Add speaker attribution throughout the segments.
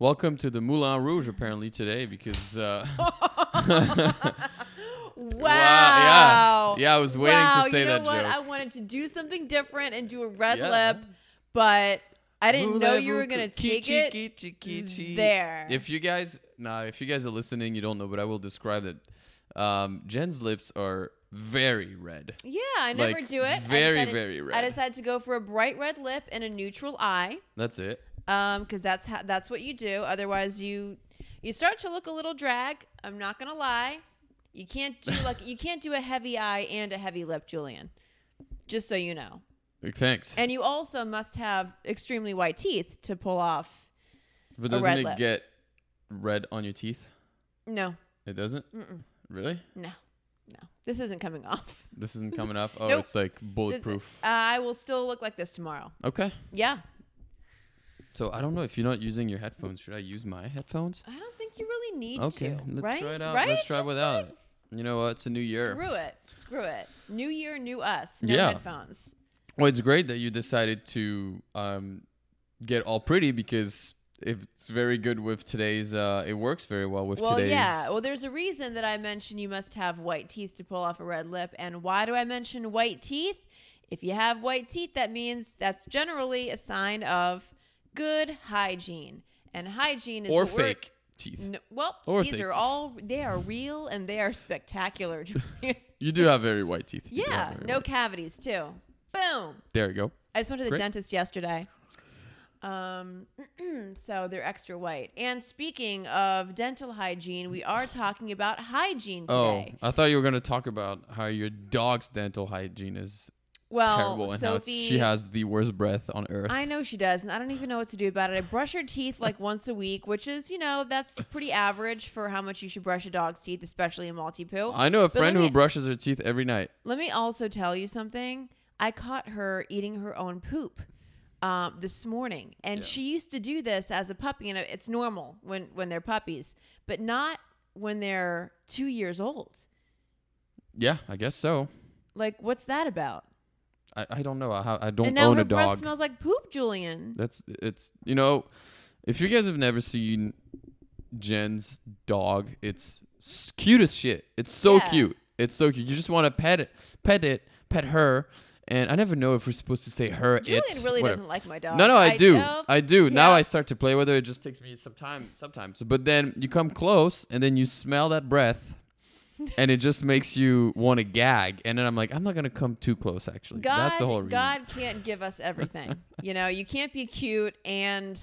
Speaker 1: Welcome to the Moulin Rouge, apparently, today, because...
Speaker 2: Wow.
Speaker 1: Yeah, I was waiting to say that joke.
Speaker 2: I wanted to do something different and do a red lip, but I didn't know you were going to take it there.
Speaker 1: If you guys are listening, you don't know, but I will describe it. Jen's lips are very red.
Speaker 2: Yeah, I never do it.
Speaker 1: Very red.
Speaker 2: I decided to go for a bright red lip and a neutral eye.
Speaker 1: That's it.
Speaker 2: Because that's what you do. Otherwise, you start to look a little drag. I'm not gonna lie. You can't do a heavy eye and a heavy lip, Julien. Just so you know.
Speaker 1: Thanks.
Speaker 2: And you also must have extremely white teeth to pull off.
Speaker 1: But doesn't it get red on your teeth?
Speaker 2: No.
Speaker 1: It doesn't? Really?
Speaker 2: No. This isn't coming off.
Speaker 1: This isn't coming off? Oh,
Speaker 2: nope.
Speaker 1: It's like bulletproof.
Speaker 2: I will still look like this tomorrow.
Speaker 1: Okay.
Speaker 2: Yeah.
Speaker 1: So I don't know if you're not using your headphones. Should I use my headphones?
Speaker 2: I don't think you really need to.
Speaker 1: Okay, let's try it out.
Speaker 2: Right?
Speaker 1: Let's try without it. You know what? It's a new year.
Speaker 2: Screw it. New year, new us. No headphones.
Speaker 1: Well, it's great that you decided to get all pretty because it's very good with today's. It works very well with today's. Well,
Speaker 2: yeah. Well, there's a reason that I mentioned you must have white teeth to pull off a red lip. And why do I mention white teeth? If you have white teeth, that means that's generally a sign of good hygiene. And hygiene is
Speaker 1: fake teeth.
Speaker 2: These are all, they are real and they are spectacular.
Speaker 1: You do have very white teeth.
Speaker 2: Yeah, no cavities too. Boom.
Speaker 1: There you go.
Speaker 2: I just went to the dentist yesterday. So they're extra white. And speaking of dental hygiene, we are talking about hygiene today.
Speaker 1: Oh, I thought you were going to talk about how your dog's dental hygiene is terrible and
Speaker 2: Sophie,
Speaker 1: how she has the worst breath on earth.
Speaker 2: I know she does, and I don't even know what to do about it. I brush her teeth like once a week, which is, that's pretty average for how much you should brush a dog's teeth, especially in Maltipoo.
Speaker 1: I know a friend who brushes her teeth every night.
Speaker 2: Let me also tell you something. I caught her eating her own poop this morning, and she used to do this as a puppy, and it's normal when they're puppies, but not when they're 2 years old.
Speaker 1: Yeah, I guess so.
Speaker 2: Like, what's that about?
Speaker 1: I don't know. I don't
Speaker 2: and now
Speaker 1: own
Speaker 2: her
Speaker 1: a dog.
Speaker 2: breath smells like poop, Julien.
Speaker 1: It's if you guys have never seen Jen's dog, it's cute as shit. It's so cute. It's so cute. You just want to pet her. And I never know if we're supposed to say her.
Speaker 2: Julien really doesn't like my dog.
Speaker 1: No, I do.
Speaker 2: Yeah.
Speaker 1: Now I start to play with her. It just takes me some time sometimes. But then you come close and then you smell that breath. And it just makes you want to gag. And then I'm like, I'm not going to come too close, actually. That's the whole reason.
Speaker 2: God can't give us everything. You can't be cute and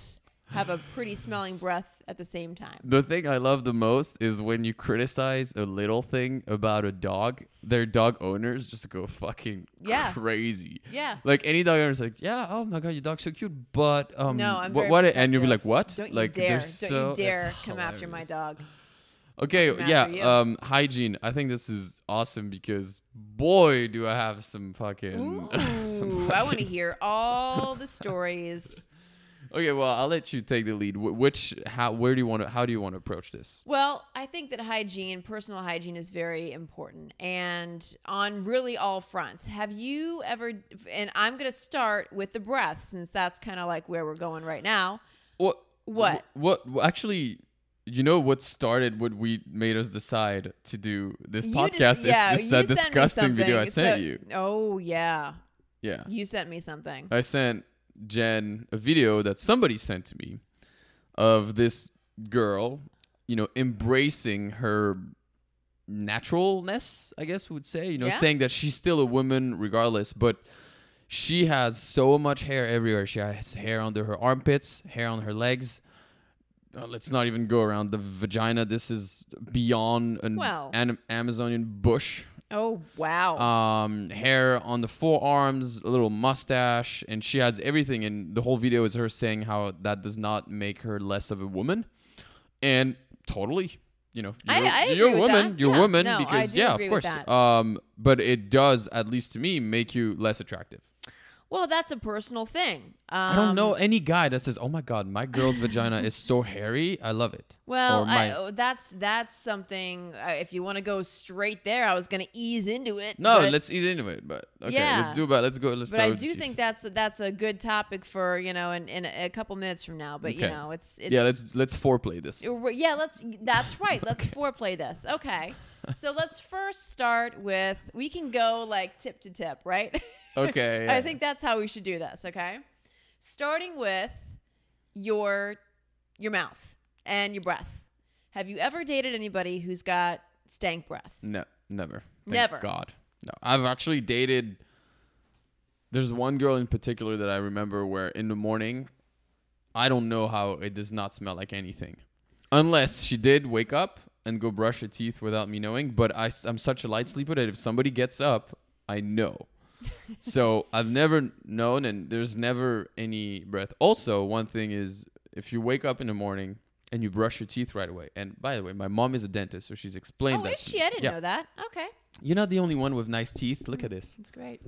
Speaker 2: have a pretty smelling breath at the same time.
Speaker 1: The thing I love the most is when you criticize a little thing about a dog, their dog owners just go fucking crazy.
Speaker 2: Yeah.
Speaker 1: Like any dog owner's like, yeah, oh my God, your dog's so cute. But
Speaker 2: no, I'm
Speaker 1: what?
Speaker 2: very
Speaker 1: And you'll be like, what?
Speaker 2: Don't
Speaker 1: like,
Speaker 2: you dare come after my dog.
Speaker 1: Okay, yeah, hygiene. I think this is awesome because, boy, do I have some fucking...
Speaker 2: Ooh, I want to hear all the stories.
Speaker 1: Okay, well, I'll let you take the lead. How do you want to approach this?
Speaker 2: Well, I think that personal hygiene is very important, and on really all fronts. Have you ever, and I'm going to start with the breath, since that's kind of like where we're going right now. What?
Speaker 1: Actually... what started what we made us decide to do this podcast? It's that disgusting video I sent you.
Speaker 2: Oh, yeah.
Speaker 1: Yeah.
Speaker 2: You sent me something.
Speaker 1: I sent Jen a video that somebody sent to me of this girl, embracing her naturalness, I guess we would say, saying that she's still a woman regardless, but she has so much hair everywhere. She has hair under her armpits, hair on her legs. Let's not even go around the vagina. This is beyond an Amazonian bush.
Speaker 2: Oh, wow.
Speaker 1: Hair on the forearms, a little mustache, and she has everything. And the whole video is her saying how that does not make her less of a woman. And totally, you're a woman. You're a woman because, of course. But it does, at least to me, make you less attractive.
Speaker 2: Well, that's a personal thing.
Speaker 1: I don't know any guy that says, "Oh my God, my girl's vagina is so hairy. I love it."
Speaker 2: Well, that's something. If you want to go straight there, I was going to ease into it.
Speaker 1: No, let's ease into it. But okay,
Speaker 2: yeah.
Speaker 1: let's do about. Let's go. Let's.
Speaker 2: But I do think that's a good topic for in a couple minutes from now. But
Speaker 1: okay.
Speaker 2: It's
Speaker 1: yeah. Let's foreplay this.
Speaker 2: Yeah, that's right. Let's foreplay this. Okay. So let's first start with, we can go like tip to tip, right?
Speaker 1: Okay. Yeah.
Speaker 2: I think that's how we should do this, okay? Starting with your mouth and your breath. Have you ever dated anybody who's got stank breath?
Speaker 1: No, never.
Speaker 2: Never.
Speaker 1: Thank God. No. I've actually dated, there's one girl in particular that I remember where in the morning, I don't know how it does not smell like anything. Unless she did wake up and go brush her teeth without me knowing. But I'm such a light sleeper that if somebody gets up, I know. So I've never known, and there's never any breath. Also, one thing is, if you wake up in the morning and you brush your teeth right away, and by the way, my mom is a dentist, so she's explained that.
Speaker 2: Oh, is she? I didn't know that. Okay.
Speaker 1: You're not the only one with nice teeth. Look at this.
Speaker 2: That's great.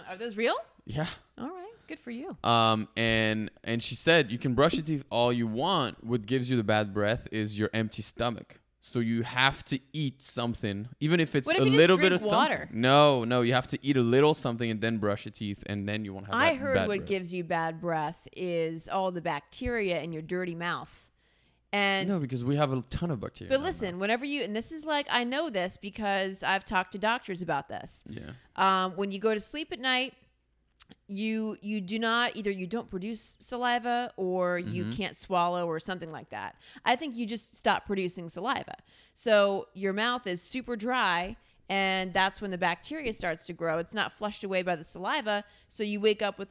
Speaker 2: Are those real?
Speaker 1: Yeah.
Speaker 2: All right. Good for you.
Speaker 1: And she said you can brush your teeth all you want. What gives you the bad breath is your empty stomach. So you have to eat something, even if it's a little bit of
Speaker 2: water?
Speaker 1: Something. No, you have to eat a little something and then brush your teeth, and then you won't have. I
Speaker 2: heard
Speaker 1: bad
Speaker 2: what
Speaker 1: breath.
Speaker 2: gives you bad breath is all the bacteria in your dirty mouth. And
Speaker 1: no, because we have a ton of bacteria.
Speaker 2: But listen, whenever and this is like, I know this because I've talked to doctors about this.
Speaker 1: Yeah.
Speaker 2: When you go to sleep at night, you do not, either you don't produce saliva or you can't swallow or something like that. I think you just stop producing saliva. So your mouth is super dry, and that's when the bacteria starts to grow. It's not flushed away by the saliva, so you wake up with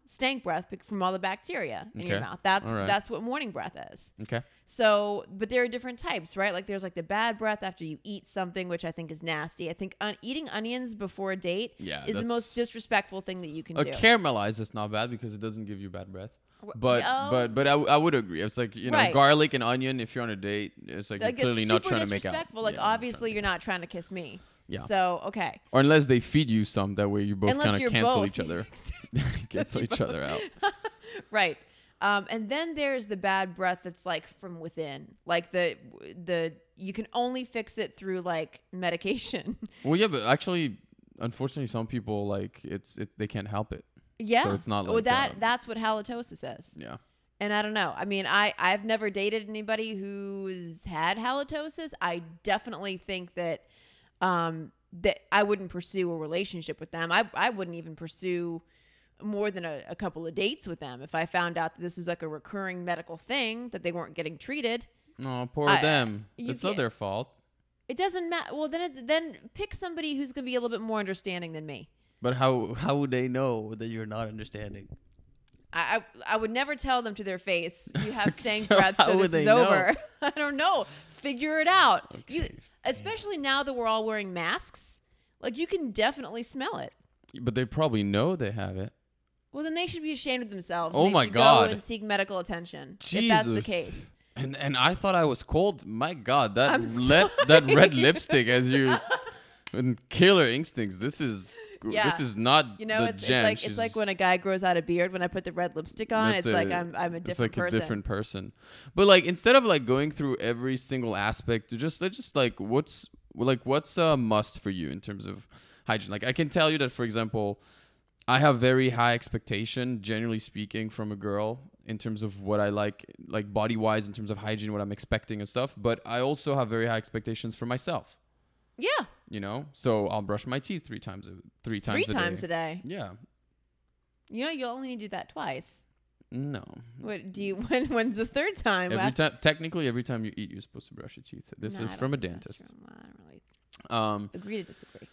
Speaker 2: stank breath from all the bacteria in your mouth. That's what morning breath is.
Speaker 1: Okay.
Speaker 2: So, but there are different types, right? Like there's like the bad breath after you eat something, which I think is nasty. I think eating onions before a date is the most disrespectful thing that you can do.
Speaker 1: Caramelized is not bad because it doesn't give you bad breath. But I would agree. It's like, garlic and onion, if you're on a date, it's like you're clearly not trying to make out.
Speaker 2: Like obviously you're not trying to kiss me.
Speaker 1: Yeah.
Speaker 2: So, okay.
Speaker 1: Or unless they feed you some, that way you both kind of cancel each other. Cancel each other out.
Speaker 2: Right. And then there's the bad breath that's like from within. Like the you can only fix it through like medication.
Speaker 1: Well, yeah, but actually, unfortunately, some people they can't help it.
Speaker 2: Yeah.
Speaker 1: So it's not like
Speaker 2: that's what halitosis is.
Speaker 1: Yeah.
Speaker 2: And I don't know. I mean, I've never dated anybody who's had halitosis. I definitely think that that I wouldn't pursue a relationship with them. I wouldn't even pursue more than a couple of dates with them if I found out that this was like a recurring medical thing, that they weren't getting treated.
Speaker 1: Oh, poor them. It's not their fault.
Speaker 2: It doesn't matter. Well, then pick somebody who's going to be a little bit more understanding than me.
Speaker 1: But how would they know that you're not understanding?
Speaker 2: I would never tell them to their face, you have stank breath, so this is over. I don't know. Figure it out.
Speaker 1: Okay.
Speaker 2: Especially now that we're all wearing masks, like you can definitely smell it.
Speaker 1: But they probably know they have it.
Speaker 2: Well, then they should be ashamed of themselves.
Speaker 1: Oh my God.
Speaker 2: Go and seek medical attention.
Speaker 1: Jesus.
Speaker 2: If that's the case.
Speaker 1: And I thought I was cold. My God, that red lipstick as you and killer instincts. This is not the Jen.
Speaker 2: It's like when a guy grows out a beard. When I put the red lipstick on, it's like I'm a different person. It's like
Speaker 1: a different person. But like instead of like going through every single aspect, let's just like what's a must for you in terms of hygiene. Like I can tell you that, for example, I have very high expectation, generally speaking, from a girl in terms of what I like body-wise, in terms of hygiene, what I'm expecting and stuff. But I also have very high expectations for myself.
Speaker 2: Yeah.
Speaker 1: So I'll brush my teeth three times a day. Yeah.
Speaker 2: You'll only need to do that twice.
Speaker 1: No.
Speaker 2: What do you? When's the third time?
Speaker 1: Technically, every time you eat, you're supposed to brush your teeth. This is from a dentist.
Speaker 2: I don't really agree to disagree.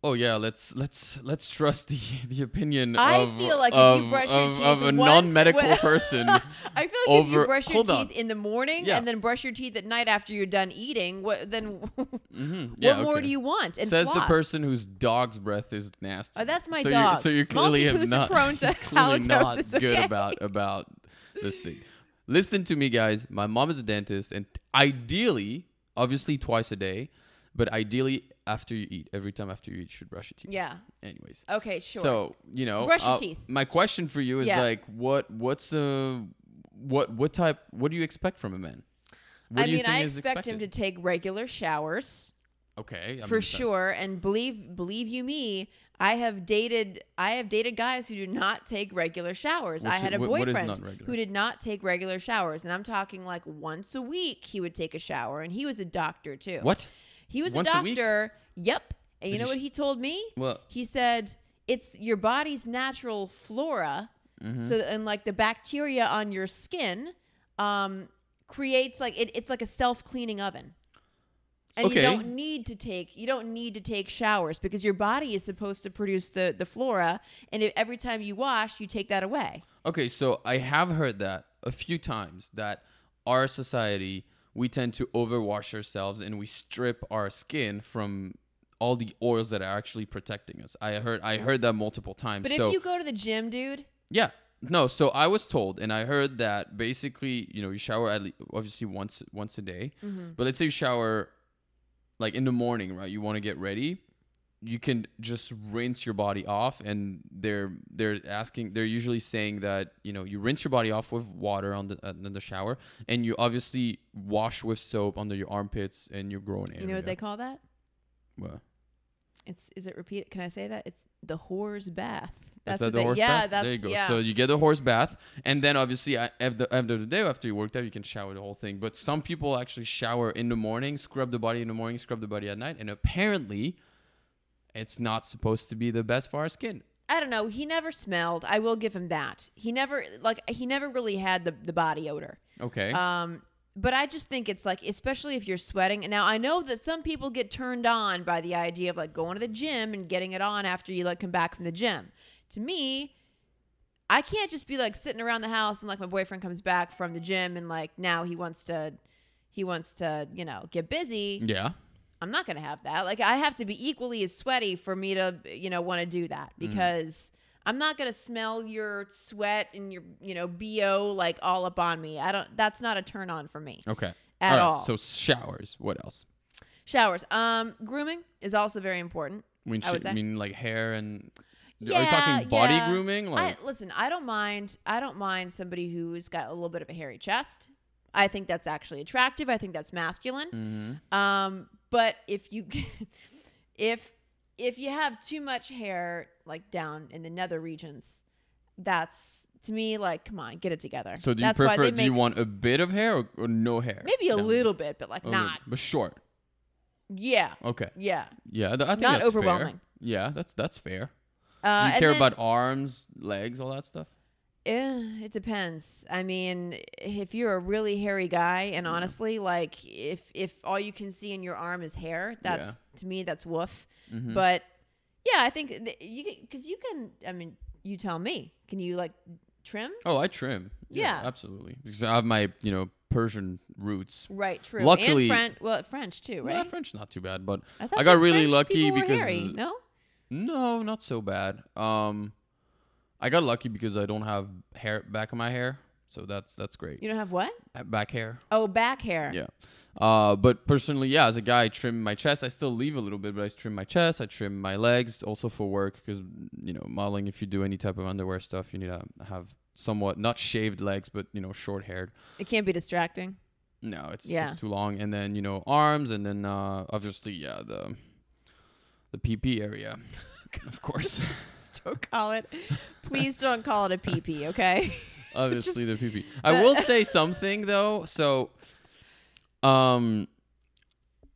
Speaker 1: Oh yeah, let's trust the opinion
Speaker 2: I feel like if you brush your teeth
Speaker 1: of a non-medical person.
Speaker 2: I feel like if you brush your teeth in the morning and then brush your teeth at night after you're done eating, what more do you want? And
Speaker 1: says
Speaker 2: floss.
Speaker 1: The person whose dog's breath is nasty.
Speaker 2: Oh, that's my dog.
Speaker 1: So you're clearly
Speaker 2: not prone to halitosis.
Speaker 1: Not good about this thing. Listen to me, guys. My mom is a dentist, and ideally, obviously twice a day. But ideally, after you eat, every time after you eat, you should brush your teeth.
Speaker 2: Yeah.
Speaker 1: Anyways.
Speaker 2: Okay, sure.
Speaker 1: So, you know,
Speaker 2: brush your teeth.
Speaker 1: My question for you is like, what do you expect from a man? What do you think
Speaker 2: I
Speaker 1: is
Speaker 2: expect
Speaker 1: expected?
Speaker 2: him to take regular showers.
Speaker 1: Okay.
Speaker 2: For sure. And believe you me, I have dated guys who do not take regular showers. I had a boyfriend who did not take regular showers, and I'm talking like once a week he would take a shower, and he was a doctor too.
Speaker 1: What?
Speaker 2: He was
Speaker 1: once
Speaker 2: a doctor. Yep. And you know what he told me?
Speaker 1: What?
Speaker 2: He said it's your body's natural flora. So and like the bacteria on your skin creates like it's like a self-cleaning oven. And you don't need to take showers because your body is supposed to produce the flora, and every time you wash, you take that away.
Speaker 1: Okay, so I have heard that a few times that our society, we tend to overwash ourselves and we strip our skin from all the oils that are actually protecting us. I heard that multiple times.
Speaker 2: But if you go to the gym, dude.
Speaker 1: Yeah. No, so I was told, and I heard that basically, you know, you shower at least, obviously once a day. But let's say you shower like in the morning, right? You want to get ready. You can just rinse your body off, and they're usually saying that, you know, you rinse your body off with water in the shower, and you obviously wash with soap under your armpits and your groin area.
Speaker 2: You know what they call that?
Speaker 1: What?
Speaker 2: Is it repeat? Can I say that? It's the horse bath.
Speaker 1: That's the horse bath? There you go. Yeah. So you get the horse bath, and then obviously at the end of the day after you worked out, you can shower the whole thing. But some people actually shower in the morning, scrub the body in the morning, scrub the body at night, and apparently it's not supposed to be the best for our skin.
Speaker 2: I don't know. He never smelled. I will give him that. He never really had the body odor.
Speaker 1: Okay.
Speaker 2: But I just think it's like, especially if you're sweating. And now I know that some people get turned on by the idea of like going to the gym and getting it on after you like come back from the gym. To me, I can't just be like sitting around the house and like my boyfriend comes back from the gym and like now he wants to, you know, get busy.
Speaker 1: Yeah.
Speaker 2: I'm not going to have that. Like I have to be equally as sweaty for me to, you know, want to do that because I'm not going to smell your sweat and your, you know, BO like all up on me. That's not a turn on for me.
Speaker 1: Okay.
Speaker 2: At all.
Speaker 1: So showers. What else?
Speaker 2: Showers. Grooming is also very important.
Speaker 1: I would say. Mean like hair and...
Speaker 2: Yeah,
Speaker 1: are you talking body grooming? Like,
Speaker 2: listen, I don't mind somebody who's got a little bit of a hairy chest. I think that's actually attractive. I think that's masculine. But if you have too much hair like down in the nether regions, that's to me like, come on, get it together.
Speaker 1: So do you prefer? Do you want a bit of hair or no hair?
Speaker 2: Maybe a little bit, but like not.
Speaker 1: But short.
Speaker 2: Yeah.
Speaker 1: Okay.
Speaker 2: Yeah.
Speaker 1: Yeah, I think
Speaker 2: not
Speaker 1: that's
Speaker 2: overwhelming.
Speaker 1: Fair. Yeah, that's fair. You care about arms, legs, all that stuff?
Speaker 2: It depends. I mean, if you're a really hairy guy, and honestly, like if all you can see in your arm is hair, to me that's woof. But yeah, I think because you can. I mean, you tell me. Can you like trim?
Speaker 1: Oh, I trim. Yeah, absolutely. Because I have my Persian roots.
Speaker 2: Right. True.
Speaker 1: Luckily,
Speaker 2: and French too, right?
Speaker 1: Yeah, French not too bad, but
Speaker 2: I
Speaker 1: got really
Speaker 2: French
Speaker 1: lucky because
Speaker 2: hairy, no.
Speaker 1: No, not so bad. I got lucky because I don't have hair back of my hair, so that's great.
Speaker 2: You don't have what?
Speaker 1: Back hair.
Speaker 2: Oh, back hair.
Speaker 1: Yeah. But personally, yeah, as a guy, I trim my chest. I still leave a little bit, but I trim my chest. I trim my legs, also for work, because modeling. If you do any type of underwear stuff, you need to have somewhat not shaved legs, but short haired.
Speaker 2: It can't be distracting.
Speaker 1: No, it's too long. And then arms, and then obviously the PP area, of course.
Speaker 2: Don't call it. Please don't call it a PP, okay?
Speaker 1: Obviously, the PP. I will say something though. So,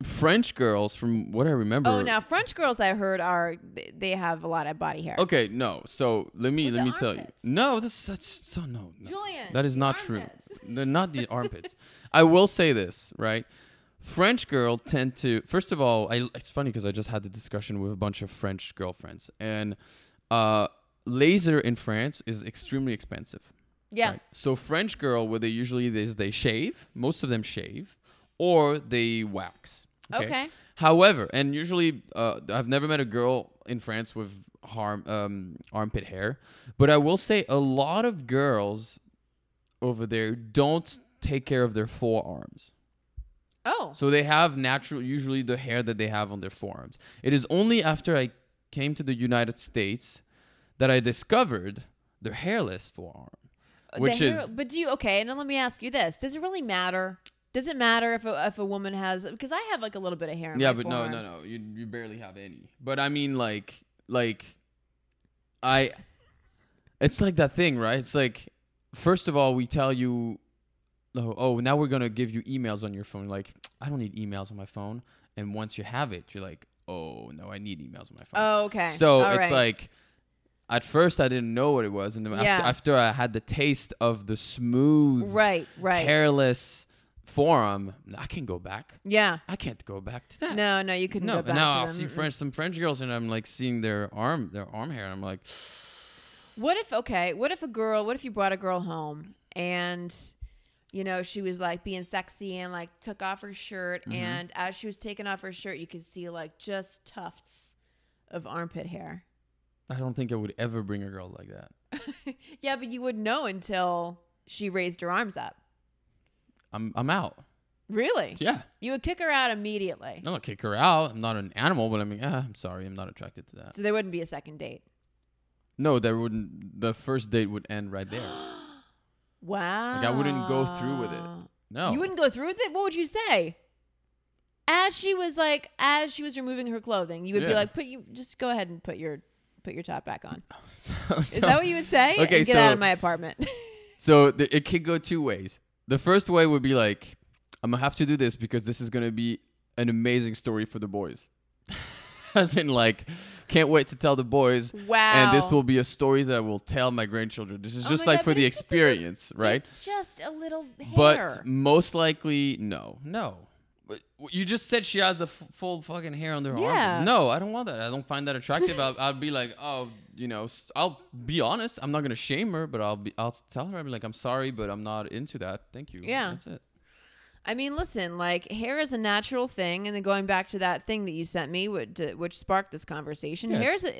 Speaker 1: French girls, from what I remember.
Speaker 2: Oh, now French girls, I heard they have a lot of body hair.
Speaker 1: Okay, no. So let me tell you. No, no.
Speaker 2: Julien,
Speaker 1: that is not true. They're not the armpits. I will say this, right? French girls tend to, first of all, it's funny because I just had the discussion with a bunch of French girlfriends, and laser in France is extremely expensive.
Speaker 2: Yeah.
Speaker 1: Right? So French girl, what they usually is they shave, most of them shave, or they wax. Okay. However, and usually I've never met a girl in France with armpit hair, but I will say a lot of girls over there don't take care of their forearms.
Speaker 2: Oh.
Speaker 1: So they have usually the hair that they have on their forearms. It is only after I came to the United States that I discovered their hairless forearm, which is.
Speaker 2: But okay? And then let me ask you this: does it really matter? Does it matter if a woman has? Because I have like a little bit of hair. In my forearms.
Speaker 1: No. You barely have any. But I mean, like it's like that thing, right? It's like, first of all, we tell you. Oh, now we're going to give you emails on your phone. Like, I don't need emails on my phone. And once you have it, you're like, oh, no, I need emails on my phone.
Speaker 2: Oh, okay.
Speaker 1: So it's like, at first I didn't know what it was. And then after I had the taste of the smooth, hairless forearm, I can go back.
Speaker 2: Yeah.
Speaker 1: I can't go back to that.
Speaker 2: No, you couldn't go back
Speaker 1: now
Speaker 2: to
Speaker 1: I'll
Speaker 2: them.
Speaker 1: see some French girls and I'm like seeing their arm hair. And I'm like,
Speaker 2: what if you brought a girl home and... You know, she was like being sexy and like took off her shirt. Mm-hmm. And as she was taking off her shirt, you could see like just tufts of armpit hair.
Speaker 1: I don't think I would ever bring a girl like that.
Speaker 2: Yeah, but you wouldn't know until she raised her arms up.
Speaker 1: I'm out.
Speaker 2: Really?
Speaker 1: Yeah.
Speaker 2: You would kick her out immediately.
Speaker 1: No, I'll kick her out. I'm not an animal, but I mean, I'm sorry. I'm not attracted to that.
Speaker 2: So there wouldn't be a second date?
Speaker 1: No, there wouldn't. The first date would end right there.
Speaker 2: Wow.
Speaker 1: Like I wouldn't go through with it. No.
Speaker 2: You wouldn't go through with it? What would you say? As she was removing her clothing, you would be like, just go ahead and put your top back on. Is that what you would say?
Speaker 1: Okay,
Speaker 2: and get out of my apartment.
Speaker 1: So it could go two ways. The first way would be like, I'm gonna have to do this because this is gonna be an amazing story for the boys. As in, like, can't wait to tell the boys.
Speaker 2: Wow.
Speaker 1: And this will be a story that I will tell my grandchildren. This is just like for the experience, right?
Speaker 2: It's just a little hair.
Speaker 1: But most likely, no. But you just said she has a full fucking hair on her armpits. No, I don't want that. I don't find that attractive. I'll be like, oh, I'll be honest. I'm not going to shame her, but I'll tell her, I'll be like, I'm sorry, but I'm not into that. Thank you.
Speaker 2: Yeah.
Speaker 1: That's it.
Speaker 2: I mean, listen, like hair is a natural thing, and then going back to that thing that you sent me, which sparked this conversation,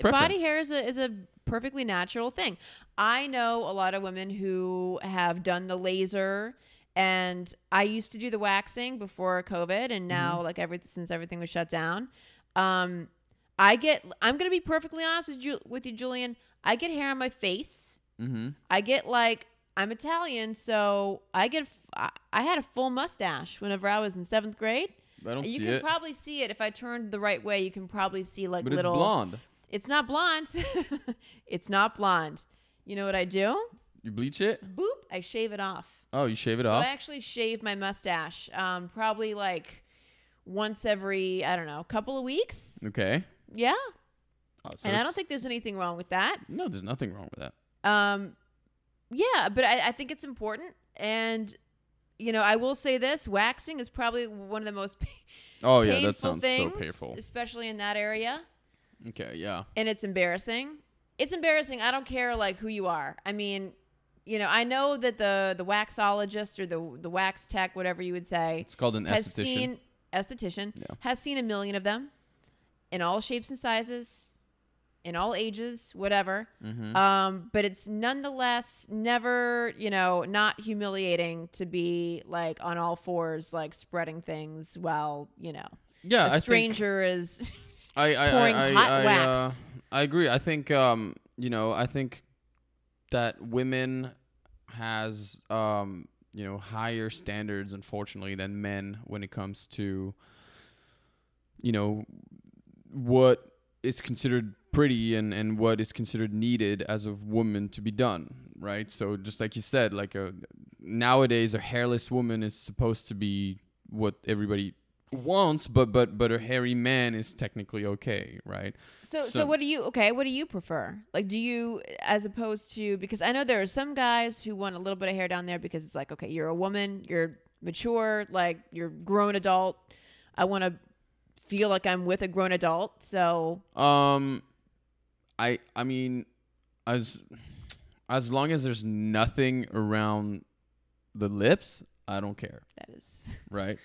Speaker 2: body hair is a perfectly natural thing. I know a lot of women who have done the laser, and I used to do the waxing before COVID, and now since everything was shut down, I'm gonna be perfectly honest with you, Julien. I get hair on my face. Mm-hmm. I get like. I'm Italian, so I had a full mustache whenever I was in 7th grade.
Speaker 1: I don't see it.
Speaker 2: You can probably see it if I turned the right way. You can probably see like
Speaker 1: but
Speaker 2: little.
Speaker 1: It's blonde.
Speaker 2: It's not blonde. It's not blonde. You know what I do?
Speaker 1: You bleach it?
Speaker 2: Boop! I shave it off.
Speaker 1: Oh, you shave it off?
Speaker 2: So I actually shave my mustache. Probably like once every couple of weeks.
Speaker 1: Okay.
Speaker 2: Yeah.
Speaker 1: Oh, so
Speaker 2: and I don't think there's anything wrong with that.
Speaker 1: No, there's nothing wrong with that.
Speaker 2: Yeah, but I think it's important. And, I will say this. Waxing is probably one of the most painful
Speaker 1: that sounds
Speaker 2: things,
Speaker 1: so painful.
Speaker 2: Especially in that area.
Speaker 1: Okay, yeah.
Speaker 2: And it's embarrassing. It's embarrassing. I don't care, like, who you are. I mean, I know that the waxologist or the wax tech, whatever you would say.
Speaker 1: It's called an esthetician.
Speaker 2: Has seen a million of them in all shapes and sizes. In all ages, whatever. Mm-hmm. But it's nonetheless never, not humiliating to be like on all fours, like spreading things while, a stranger is pouring hot wax.
Speaker 1: I agree. I think, I think that women has, higher standards, unfortunately, than men when it comes to, what is considered pretty and what is considered needed as a woman to be done, right? So just like you said, like nowadays a hairless woman is supposed to be what everybody wants, but a hairy man is technically okay, right?
Speaker 2: So what do you prefer? Like, do you, as opposed to, because I know there are some guys who want a little bit of hair down there because it's like, okay, you're a woman, you're mature, like you're grown adult. I want to feel like I'm with a grown adult. So
Speaker 1: I mean, as long as there's nothing around the lips, I don't care.
Speaker 2: That is
Speaker 1: right.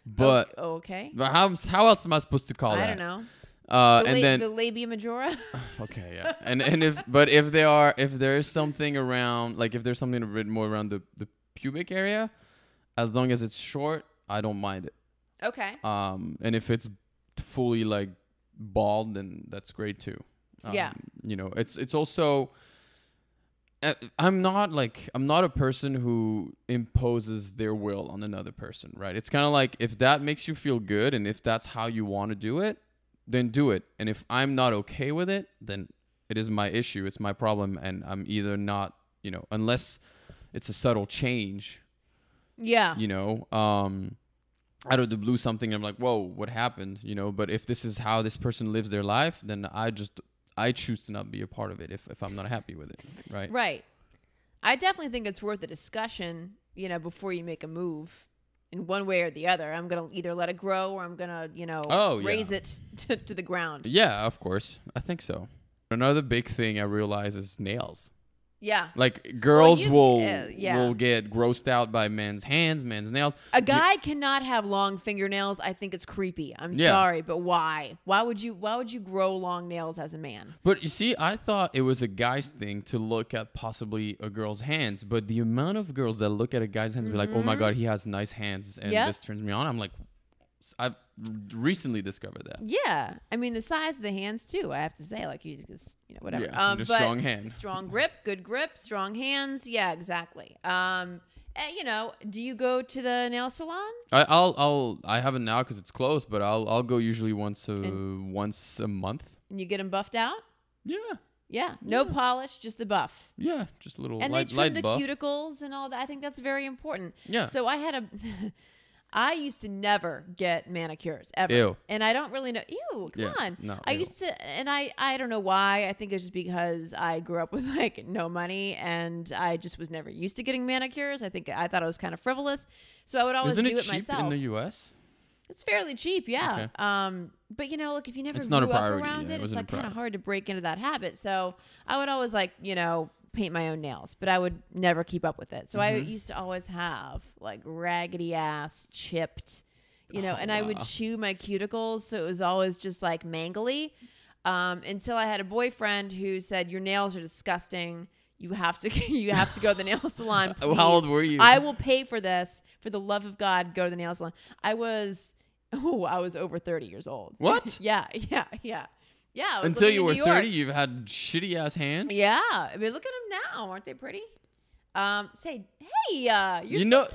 Speaker 1: But
Speaker 2: okay.
Speaker 1: But how else am I supposed to call that?
Speaker 2: I don't know.
Speaker 1: Then
Speaker 2: the labia majora.
Speaker 1: Okay, yeah. And if there is something around, like if there's something a bit more around the pubic area, as long as it's short, I don't mind it.
Speaker 2: Okay.
Speaker 1: And if it's fully like bald, then that's great too.
Speaker 2: Yeah.
Speaker 1: You know, it's also. I'm not a person who imposes their will on another person, right? It's kind of like if that makes you feel good and if that's how you want to do it, then do it. And if I'm not okay with it, then it is my issue. It's my problem. And I'm either not, you know, unless it's a subtle change,
Speaker 2: Yeah.
Speaker 1: you know, out of the blue something, I'm like, whoa, what happened? You know, but if this is how this person lives their life, then I choose to not be a part of it if I'm not happy with it, right?
Speaker 2: Right. I definitely think it's worth a discussion, you know, before you make a move in one way or the other. I'm going to either let it grow or I'm going to, you know, raise it to the ground.
Speaker 1: Yeah, of course. I think so. Another big thing I realize is nails.
Speaker 2: Yeah.
Speaker 1: Like girls will
Speaker 2: get
Speaker 1: grossed out by men's hands, men's nails.
Speaker 2: A guy cannot have long fingernails. I think it's creepy. I'm sorry, but why? Why would you grow long nails as a man?
Speaker 1: But you see, I thought it was a guy's thing to look at possibly a girl's hands, but the amount of girls that look at a guy's hands and be like, "Oh my god, he has nice hands," and this turns me on. I'm like, I've recently discovered that.
Speaker 2: Yeah, I mean the size of the hands too. I have to say, like you just, you know, whatever.
Speaker 1: Yeah, just strong hands,
Speaker 2: strong grip, good grip, strong hands. Yeah, exactly. You know, do you go to the nail salon?
Speaker 1: I haven't now because it's closed, but I'll go usually once a month.
Speaker 2: And you get them buffed out?
Speaker 1: Yeah.
Speaker 2: Yeah, no polish, just the buff.
Speaker 1: Yeah, just a little
Speaker 2: and
Speaker 1: light,
Speaker 2: they trim the
Speaker 1: buff.
Speaker 2: cuticles and all that. I think that's very important.
Speaker 1: Yeah.
Speaker 2: So I used to never get manicures ever.
Speaker 1: Ew.
Speaker 2: And I don't really know. Ew, come on.
Speaker 1: No,
Speaker 2: I used to, and I don't know why. I think it's just because I grew up with like no money and I just was never used to getting manicures. I thought it was kind of frivolous. So I would always do it myself. Isn't it cheap
Speaker 1: in the US?
Speaker 2: It's fairly cheap, yeah.
Speaker 1: Okay.
Speaker 2: But you know, look, if you never
Speaker 1: it's
Speaker 2: grew
Speaker 1: not a
Speaker 2: up
Speaker 1: priority.
Speaker 2: around it, it's like kind of
Speaker 1: priority.
Speaker 2: hard to break into that habit. So I would always like, you know, paint my own nails, but I would never keep up with it. So I used to always have like raggedy ass, chipped, you know, and I would chew my cuticles. So it was always just like mangly until I had a boyfriend who said, your nails are disgusting. You have to go to the nail salon. Please.
Speaker 1: How old were you?
Speaker 2: I will pay for this. For the love of God, go to the nail salon. I was over 30 years old.
Speaker 1: What?
Speaker 2: Yeah.
Speaker 1: Until you were 30, you've had shitty ass hands?
Speaker 2: Yeah. I mean, look at them now. Aren't they pretty? Say, hey,
Speaker 1: you know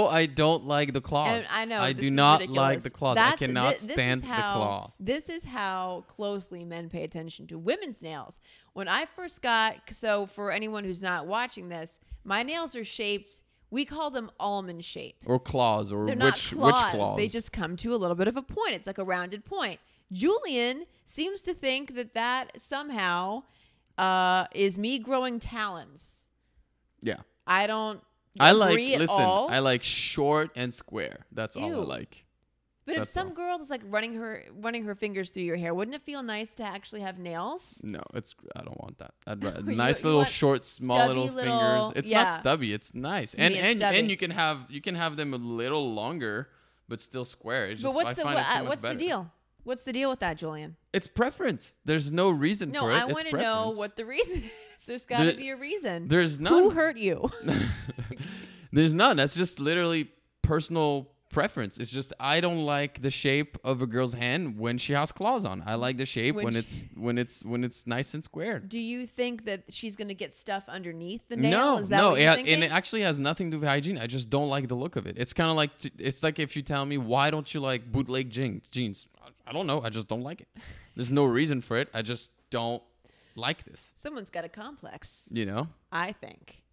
Speaker 1: I don't like the claws.
Speaker 2: And I know.
Speaker 1: I do not like the claws. I cannot stand the claws.
Speaker 2: This is how closely men pay attention to women's nails. When I first so for anyone who's not watching this, my nails are shaped, we call them almond shape.
Speaker 1: Or claws, or
Speaker 2: They're
Speaker 1: which claws?
Speaker 2: They just come to a little bit of a point. It's like a rounded point. Julien seems to think that somehow is me growing talons.
Speaker 1: Yeah.
Speaker 2: I don't agree at all.
Speaker 1: I like short and square. That's all I like.
Speaker 2: But if some girl is like running her fingers through your hair, wouldn't it feel nice to actually have nails?
Speaker 1: No, I don't want that. I'd nice little short, small little fingers. It's not stubby. It's nice, and you can have them a little longer, but still square. It's just, what's
Speaker 2: the deal? What's the deal with that, Julien?
Speaker 1: It's preference. There's no reason for it.
Speaker 2: No, I want to know what the reason is. There's got to be a reason.
Speaker 1: There's none.
Speaker 2: Who hurt you?
Speaker 1: There's none. That's just literally personal preference. It's just I don't like the shape of a girl's hand when she has claws on. I like the shape when it's nice and square.
Speaker 2: Do you think that she's going to get stuff underneath the nail? No,
Speaker 1: and it actually has nothing to do with hygiene. I just don't like the look of it. It's kind of like it's like if you tell me, why don't you like bootleg jeans? I don't know. I just don't like it. There's no reason for it. I just don't like this.
Speaker 2: Someone's got a complex.
Speaker 1: You know?
Speaker 2: I think.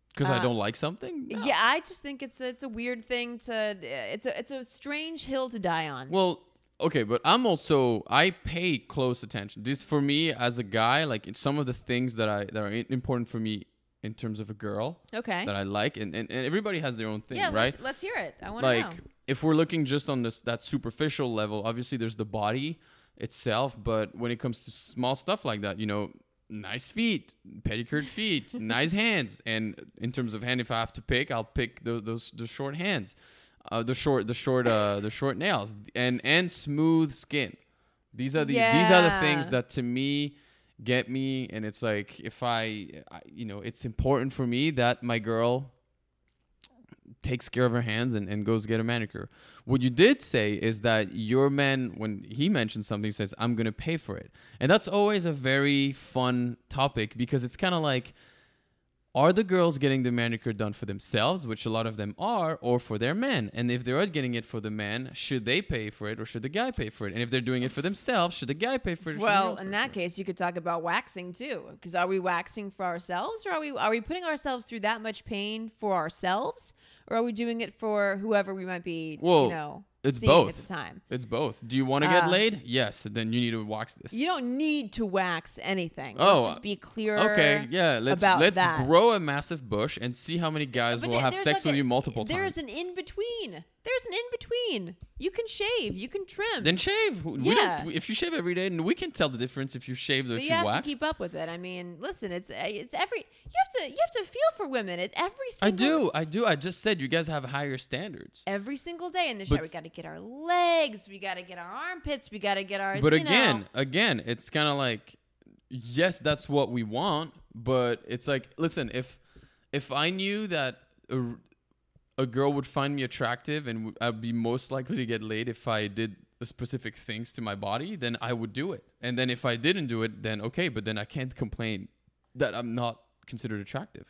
Speaker 1: Because I don't like something? No.
Speaker 2: Yeah, I just think it's a weird thing it's a strange hill to die on.
Speaker 1: Well, okay, but I pay close attention. This for me as a guy, like some of the things that are important for me in terms of a girl.
Speaker 2: Okay.
Speaker 1: That I like, and everybody has their own thing,
Speaker 2: yeah,
Speaker 1: right?
Speaker 2: Let's hear it. I want to know.
Speaker 1: Like if we're looking just on that superficial level, obviously there's the body itself, but when it comes to small stuff like that, you know, nice feet, pedicured feet, nice hands, and in terms of hand, if I have to pick, I'll pick the short hands, the short nails, and smooth skin. These are the things that to me get me, and it's like if I you know, it's important for me that my girl takes care of her hands and goes get a manicure. What you did say is that your man, when he mentions something, says, I'm going to pay for it. And that's always a very fun topic because it's kind of like, are the girls getting the manicure done for themselves, which a lot of them are, or for their men? And if they are getting it for the man, should they pay for it or should the guy pay for it? And if they're doing it for themselves, should the guy pay for it?
Speaker 2: Well, in that case, you could talk about waxing too. Because are we waxing for ourselves, or are we putting ourselves through that much pain for ourselves, or are we doing it for whoever we might be?
Speaker 1: It's
Speaker 2: seeing
Speaker 1: both.
Speaker 2: At the time.
Speaker 1: It's both. Do you want to get laid? Yes. Then you need to wax this.
Speaker 2: You don't need to wax anything.
Speaker 1: Oh,
Speaker 2: let's just be clear.
Speaker 1: Okay, yeah. Let's
Speaker 2: that.
Speaker 1: grow a massive bush and see how many guys will have sex with you multiple times.
Speaker 2: There's an in between. There's an in between. You can shave. You can trim.
Speaker 1: Then shave.
Speaker 2: Yeah.
Speaker 1: If you shave every day, and we can tell the difference if you shaved or if you waxed.
Speaker 2: You have to keep up with it. I mean, listen, it's every. You have to feel for women. It's every single.
Speaker 1: I do. I just said you guys have higher standards.
Speaker 2: Every single day in the shower, we got to get our legs. We got to get our armpits. We got to get our.
Speaker 1: But again, it's kind of like, yes, that's what we want. But it's like, listen, if I knew that a girl would find me attractive and I'd be most likely to get laid if I did specific things to my body, then I would do it. And then if I didn't do it, then okay, but then I can't complain that I'm not considered attractive.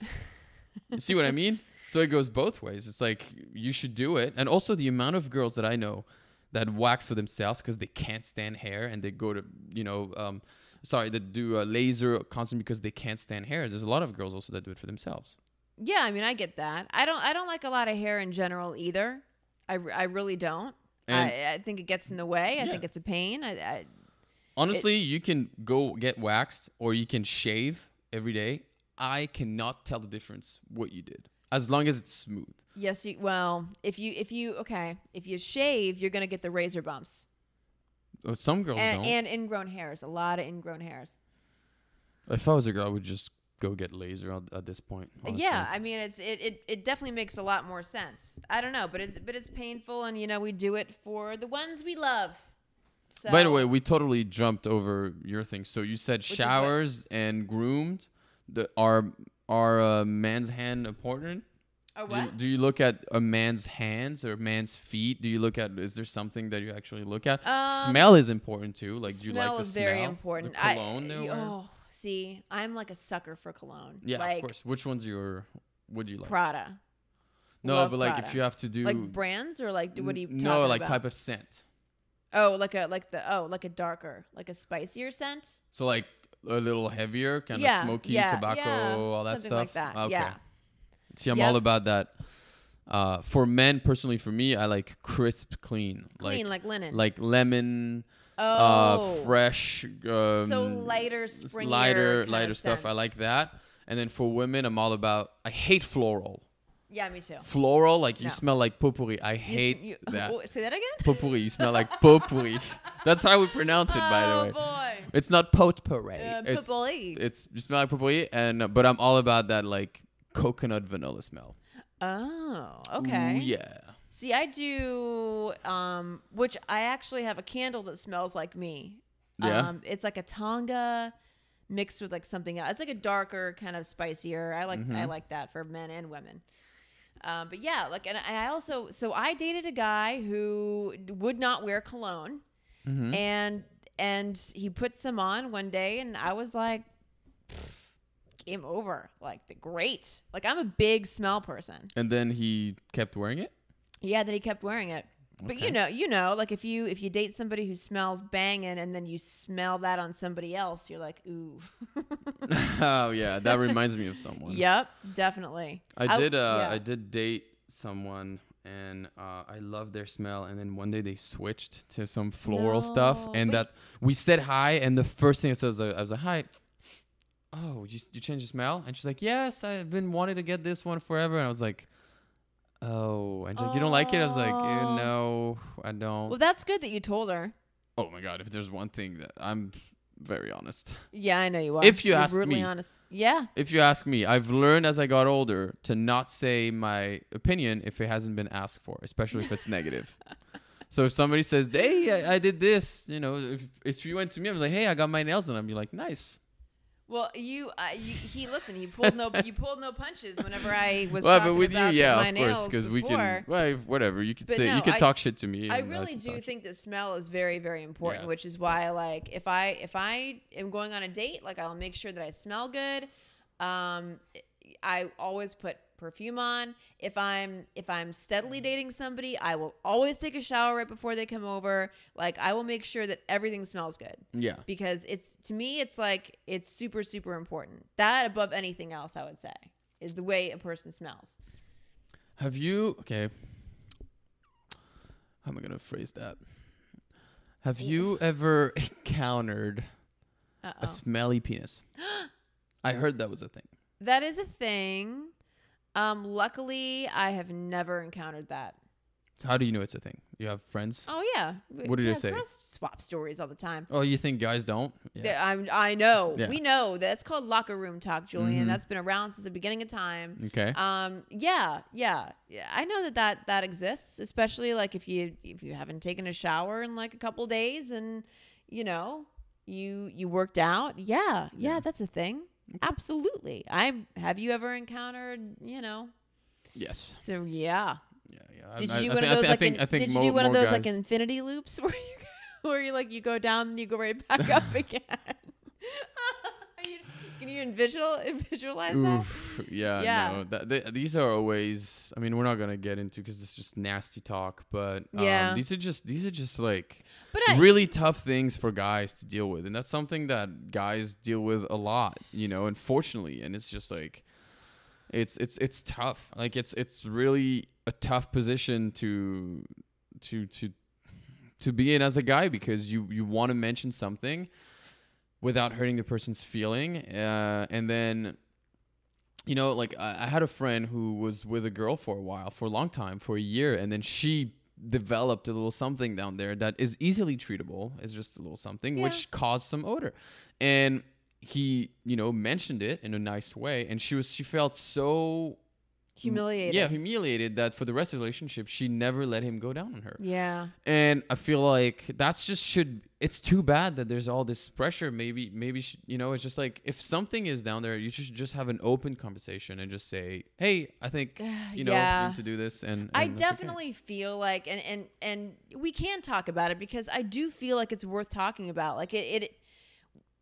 Speaker 1: You see what I mean? So it goes both ways. It's like, you should do it. And also the amount of girls that I know that wax for themselves because they can't stand hair and they go to, that do a laser constantly because they can't stand hair. There's a lot of girls also that do it for themselves.
Speaker 2: Yeah, I mean, I get that. I don't like a lot of hair in general either. I really don't. I think it gets in the way. I think it's a pain.
Speaker 1: Honestly, you can go get waxed or you can shave every day. I cannot tell the difference what you did as long as it's smooth.
Speaker 2: Yes, if you shave, you're gonna get the razor bumps.
Speaker 1: Oh, some girls don't.
Speaker 2: And ingrown hairs, a lot of ingrown hairs.
Speaker 1: If I was a girl, I would just go get laser at this point. Honestly.
Speaker 2: Yeah, I mean it definitely makes a lot more sense. I don't know, but it's painful, and we do it for the ones we love. So,
Speaker 1: by the way, we totally jumped over your thing. So you said showers and groomed. Are man's hand important?
Speaker 2: Oh, what?
Speaker 1: Do you look at a man's hands or man's feet? Do you look at? Is there something that you actually look at? Smell is important too. Like, do you like the smell? Smell is very important. The cologne.
Speaker 2: See, I'm like a sucker for cologne.
Speaker 1: Yeah, of course. Which one's would you like?
Speaker 2: Prada.
Speaker 1: No,
Speaker 2: Love
Speaker 1: but like
Speaker 2: Prada.
Speaker 1: if you have to do
Speaker 2: like brands or like what are you talking
Speaker 1: No, like
Speaker 2: about?
Speaker 1: type of scent.
Speaker 2: Oh, like a darker, like a spicier scent.
Speaker 1: So like a little heavier, kind of smoky, tobacco, all that
Speaker 2: something
Speaker 1: stuff.
Speaker 2: Like that.
Speaker 1: Okay.
Speaker 2: Yeah.
Speaker 1: See, I'm all about that. For men, personally, for me, I like crisp, clean,
Speaker 2: like linen,
Speaker 1: like lemon. Fresh.
Speaker 2: So lighter, springier,
Speaker 1: lighter stuff. Sense. I like that. And then for women, I'm all about. I hate floral.
Speaker 2: Yeah, me too.
Speaker 1: Floral, like you smell like potpourri. I hate that.
Speaker 2: Say that again.
Speaker 1: Potpourri. You smell like potpourri. That's how we pronounce it, by the way.
Speaker 2: Oh boy.
Speaker 1: It's not potpourri.
Speaker 2: Potpourri.
Speaker 1: It's you smell like potpourri, but I'm all about that like coconut vanilla smell.
Speaker 2: Oh, okay.
Speaker 1: Ooh, yeah.
Speaker 2: See, I do, which I actually have a candle that smells like me.
Speaker 1: Yeah.
Speaker 2: It's like a Tonga mixed with like something else. It's like a darker, kind of spicier. I like that for men and women. But yeah, like, and I dated a guy who would not wear cologne, and he put some on one day, and I was like, game over. Like, great. Like, I'm a big smell person.
Speaker 1: And then he kept wearing it?
Speaker 2: Yeah, then he kept wearing it. But
Speaker 1: Okay.
Speaker 2: you know, like if you date somebody who smells banging and then you smell that on somebody else, you're like, ooh.
Speaker 1: Oh yeah, that reminds me of someone.
Speaker 2: Yep, definitely.
Speaker 1: I did date someone and I loved their smell, and then one day they switched to some floral stuff, and that we said hi, and the first thing I said was I was like, hi. Oh, you changed the smell? And she's like, yes, I've been wanting to get this one forever. And I was like, oh. And she's like, you don't like it? I was like, no, I don't.
Speaker 2: Well, that's good that you told her.
Speaker 1: Oh my God, if there's one thing that I'm very honest.
Speaker 2: Yeah, I know you are.
Speaker 1: If you're
Speaker 2: ask brutally me. Honest. Yeah.
Speaker 1: If you ask me, I've learned as I got older to not say my opinion if it hasn't been asked for, especially if it's negative. So if somebody says, hey, I did this, if you went to me, I was like, hey, I got my nails done, I'd be like, nice.
Speaker 2: Well, he pulled no punches whenever I was
Speaker 1: well,
Speaker 2: talking
Speaker 1: but with
Speaker 2: about
Speaker 1: you, yeah,
Speaker 2: my
Speaker 1: of course,
Speaker 2: nails
Speaker 1: because we
Speaker 2: before.
Speaker 1: can, well, whatever you could
Speaker 2: But
Speaker 1: say,
Speaker 2: no,
Speaker 1: you could talk shit to me.
Speaker 2: I
Speaker 1: and
Speaker 2: really
Speaker 1: can
Speaker 2: do
Speaker 1: talk
Speaker 2: think that smell is very, very important,
Speaker 1: Yes.
Speaker 2: which is why, like, if I am going on a date, like, I'll make sure that I smell good. I always put perfume on. If I'm steadily dating somebody, I will always take a shower right before they come over. Like, I will make sure that everything smells good.
Speaker 1: Yeah.
Speaker 2: Because to me, it's like, it's super, super important. That above anything else, I would say, is the way a person smells.
Speaker 1: Have you, okay, how am I going to phrase that? Have you ever encountered a smelly penis? I heard that was a thing.
Speaker 2: That is a thing. Luckily, I have never encountered that.
Speaker 1: So how do you know it's a thing? You have friends?
Speaker 2: Oh, yeah.
Speaker 1: What did they say?
Speaker 2: Girls swap stories all the time.
Speaker 1: Oh, you think guys don't?
Speaker 2: Yeah. I know.
Speaker 1: Yeah.
Speaker 2: We know. That's called locker room talk, Julien. That's been around since the beginning of time.
Speaker 1: Okay.
Speaker 2: Yeah. I know that exists, especially like if you haven't taken a shower in like a couple days and you worked out. Yeah, that's a thing. Okay. Absolutely. Have you ever encountered,
Speaker 1: Yes.
Speaker 2: So yeah.
Speaker 1: Yeah.
Speaker 2: Did you do one of those
Speaker 1: guys,
Speaker 2: like infinity loops where you go down and you go right back up again? Can you visualize
Speaker 1: Oof,
Speaker 2: that?
Speaker 1: Yeah. No. These are always. I mean, we're not gonna get into because it's just nasty talk. But these are just like really tough things for guys to deal with, and that's something that guys deal with a lot. Unfortunately, and it's just like it's tough. Like it's really a tough position to be in as a guy because you want to mention something without hurting the person's feeling. And then, like I had a friend who was with a girl for a long time, for a year. And then she developed a little something down there that is easily treatable. It's just a little something which caused some odor. And he, mentioned it in a nice way. And she felt so
Speaker 2: humiliated.
Speaker 1: Yeah, humiliated that for the rest of the relationship, she never let him go down on her.
Speaker 2: Yeah.
Speaker 1: And I feel like that's just it's too bad that there's all this pressure. Maybe, it's just like if something is down there, you should just have an open conversation and just say, hey, I think, you need to do this. And
Speaker 2: I definitely feel like, and we can talk about it because I do feel like it's worth talking about. Like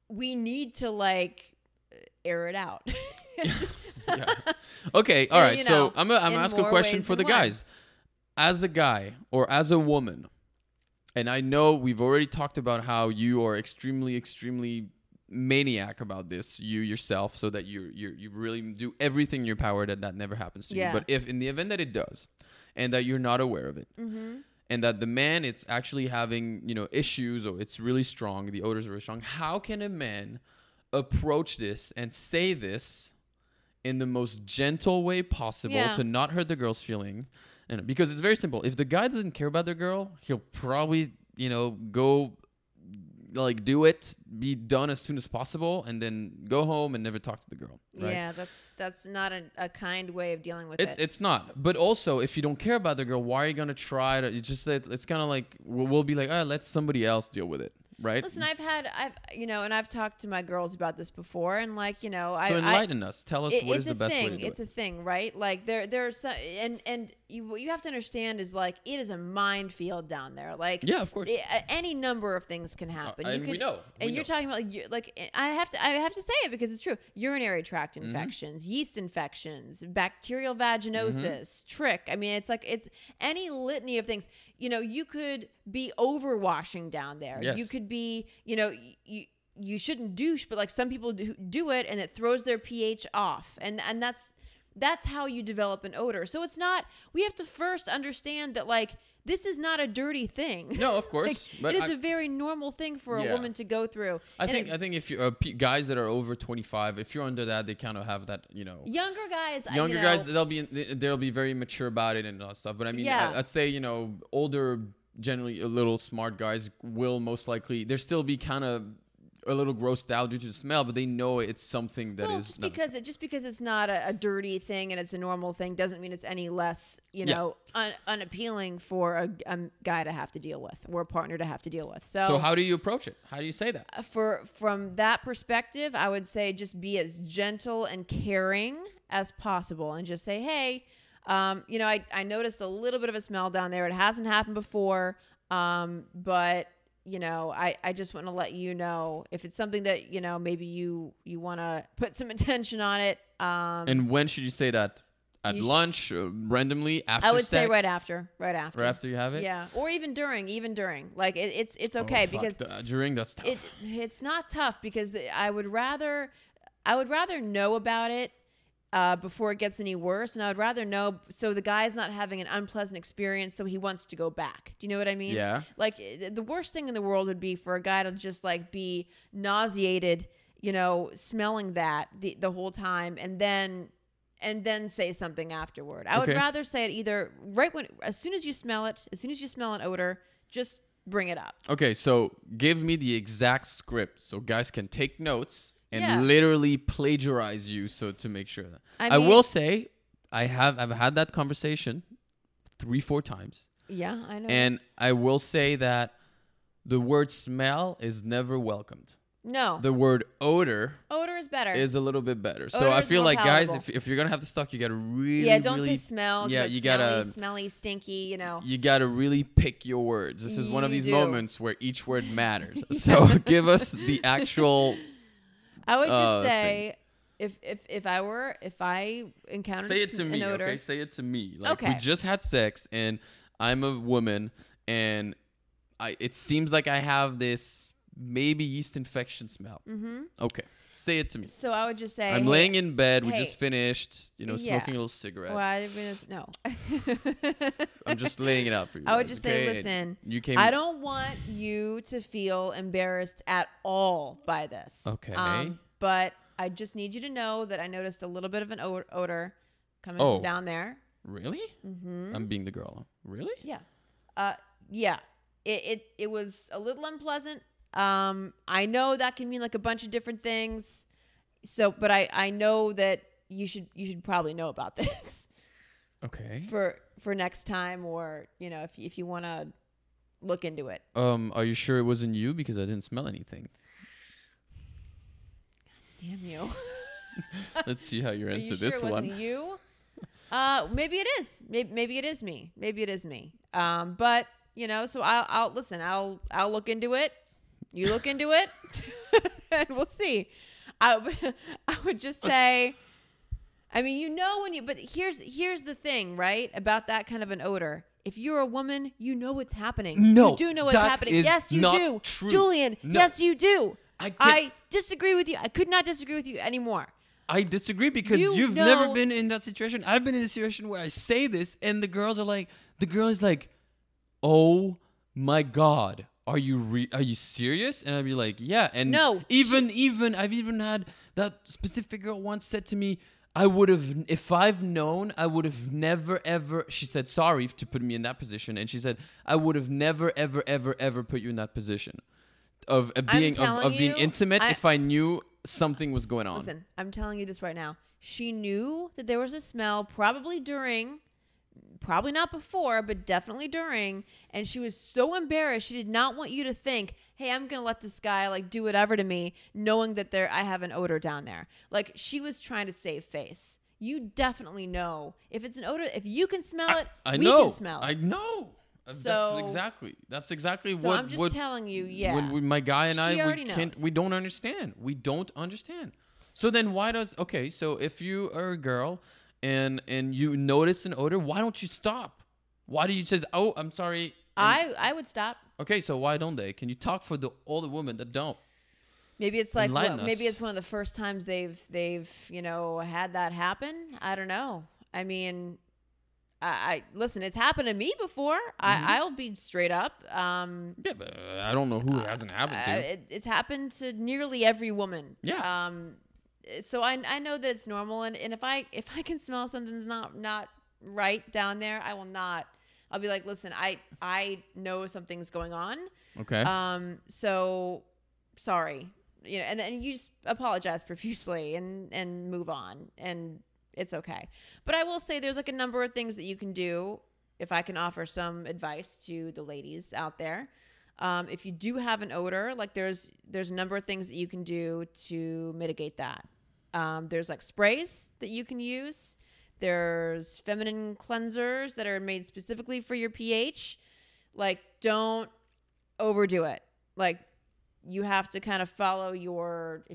Speaker 2: we need to like air it out.
Speaker 1: Yeah. Okay. All right. So I'm gonna ask a question for the guys. As a guy or as a woman, and I know we've already talked about how you are extremely, extremely maniac about this, you yourself, so that you really do everything in your power that never happens to you. But if in the event that it does, and that you're not aware of it, and that the man it's actually having issues or it's really strong, the odors are really strong, how can a man approach this and say this in the most gentle way possible to not hurt the girl's feeling? And because it's very simple. If the guy doesn't care about the girl, he'll probably, go like do it, be done as soon as possible, and then go home and never talk to the girl. Right?
Speaker 2: Yeah, that's not a kind way of dealing with it.
Speaker 1: It's not. But also, if you don't care about the girl, why are you gonna try to? It's kind of like we'll be like, let somebody else deal with it. Right.
Speaker 2: Listen, I've talked to my girls about this before, and so
Speaker 1: enlighten us. Tell us what is the best way to do it.
Speaker 2: It's a thing, right? Like there's some, and what you have to understand is like it is a minefield down there. Like
Speaker 1: of course,
Speaker 2: any number of things can happen.
Speaker 1: We know.
Speaker 2: You're talking about like I have to say it because it's true. Urinary tract infections, yeast infections, bacterial vaginosis, trick. I mean, it's any litany of things. You could be overwashing down there.
Speaker 1: Yes.
Speaker 2: You could be, you shouldn't douche, but like some people do it and it throws their pH off. And that's how you develop an odor. So we have to first understand that like, this is not a dirty thing.
Speaker 1: No, of course.
Speaker 2: Like,
Speaker 1: but
Speaker 2: it is a very normal thing for a woman to go through.
Speaker 1: I think if you guys that are over 25, if you're under that, they kind of have that,
Speaker 2: Younger guys,
Speaker 1: they'll be very mature about it and all that stuff. But I mean, I'd say older, generally a little smart guys will most likely there still be kind of a little grossed out due to the smell, but they know it's something that is
Speaker 2: just because it's not a dirty thing and it's a normal thing doesn't mean it's any less, unappealing for a guy to have to deal with or a partner to have to deal with. So
Speaker 1: how do you approach it? How do you say that?
Speaker 2: From that perspective, I would say just be as gentle and caring as possible and just say, hey, I noticed a little bit of a smell down there. It hasn't happened before, but I just want to let you know if it's something that, maybe you want to put some attention on it.
Speaker 1: And when should you say that? At lunch, randomly, after
Speaker 2: I would
Speaker 1: sex?
Speaker 2: say right after.
Speaker 1: Right after you have it?
Speaker 2: Yeah. Or even during. Like it's okay because
Speaker 1: during, that's tough.
Speaker 2: It's not tough because I would rather know about it before it gets any worse, and I would rather know so the guy's not having an unpleasant experience, so he wants to go back. Do you know what I mean?
Speaker 1: Yeah.
Speaker 2: Like the worst thing in the world would be for a guy to just like be nauseated, smelling that the whole time, and then say something afterward. I would rather say it either as soon as you smell an odor, just bring it up.
Speaker 1: Okay, so give me the exact script so guys can take notes. And literally plagiarize you, so to make sure that I will say I've had that conversation 3-4 times.
Speaker 2: Yeah, I know.
Speaker 1: And I will say that the word smell is never welcomed.
Speaker 2: No.
Speaker 1: The word odor
Speaker 2: is better.
Speaker 1: Is a little bit better. So I feel like
Speaker 2: palatable.
Speaker 1: Guys, if you're gonna have the stock, you gotta really
Speaker 2: don't say smell.
Speaker 1: Yeah, you gotta
Speaker 2: smelly, stinky.
Speaker 1: You gotta really pick your words. This is one of these moments where each word matters. So give us the actual.
Speaker 2: I would just say, if I encountered
Speaker 1: say it to me,
Speaker 2: an odor,
Speaker 1: okay? Say it to me. Like we just had sex, and I'm a woman, and it seems like I have this maybe yeast infection smell. Mm-hmm. Okay, say it to me.
Speaker 2: So I would just say,
Speaker 1: I'm laying in bed. We just finished, smoking a little cigarette.
Speaker 2: Well, no.
Speaker 1: I'm just laying it out for you.
Speaker 2: I would just say, listen, I don't want you to feel embarrassed at all by this.
Speaker 1: Okay.
Speaker 2: But I just need you to know that I noticed a little bit of an odor coming from down there.
Speaker 1: Really? Mm-hmm. I'm being the girl. Really?
Speaker 2: Yeah. Yeah. It was a little unpleasant. I know that can mean like a bunch of different things. So, but I know that you should probably know about this.
Speaker 1: Okay.
Speaker 2: For next time, or if you want to look into it.
Speaker 1: Are you sure it wasn't you? Because I didn't smell anything.
Speaker 2: Damn you.
Speaker 1: Let's see how you answer
Speaker 2: this
Speaker 1: one.
Speaker 2: Wasn't you? Maybe it is. Maybe it is me. Maybe it is me. But so I'll listen. I'll look into it. You look into it, and we'll see. I would just say, I mean, but here's the thing, right? About that kind of an odor. If you're a woman, you know what's happening.
Speaker 1: No,
Speaker 2: you do know what's happening. Yes, you do.
Speaker 1: True.
Speaker 2: Julien,
Speaker 1: no.
Speaker 2: Yes, you do. I disagree with you. I could not disagree with you anymore.
Speaker 1: I disagree because you've never been in that situation. I've been in a situation where I say this, and the girl is like, "Oh my God, are you serious?" And I'd be like, "Yeah." And
Speaker 2: no,
Speaker 1: I've even had that specific girl once said to me, "I would have, if I've known, I would have never ever." She said sorry to put me in that position, and she said, "I would have never ever ever ever put you in that position of being intimate if I knew something was going on."
Speaker 2: Listen, I'm telling you this right now. She knew that there was a smell, probably not before, but definitely during. And she was so embarrassed. She did not want you to think, hey, I'm going to let this guy like do whatever to me, knowing that I have an odor down there. Like, she was trying to save face. You definitely know if it's an odor. If you can smell it, we can smell it.
Speaker 1: I know.
Speaker 2: So,
Speaker 1: that's exactly
Speaker 2: so
Speaker 1: what
Speaker 2: I'm just telling you, yeah.
Speaker 1: When my guy and
Speaker 2: we
Speaker 1: don't understand. We don't understand. So then so if you are a girl and you notice an odor, why don't you stop? Why do you say, "Oh, I'm sorry"?
Speaker 2: I would stop.
Speaker 1: Okay, so why don't they? Can you talk for all the women that don't?
Speaker 2: Maybe it's like maybe it's one of the first times they've had that happen. I don't know. I mean, I listen. It's happened to me before. Mm-hmm. I'll be straight up.
Speaker 1: Yeah, but I don't know who it hasn't happened to.
Speaker 2: It's happened to nearly every woman.
Speaker 1: Yeah.
Speaker 2: So I know that it's normal, and if I can smell something's not right down there, I will not. I'll be like, listen, I know something's going on.
Speaker 1: Okay.
Speaker 2: So sorry. and then you just apologize profusely and move on, and it's okay. But I will say there's like a number of things that you can do. If I can offer some advice to the ladies out there, if you do have an odor, like there's a number of things that you can do to mitigate that. There's like sprays that you can use. There's feminine cleansers that are made specifically for your pH. Like, don't overdo it. Like, you have to kind of follow if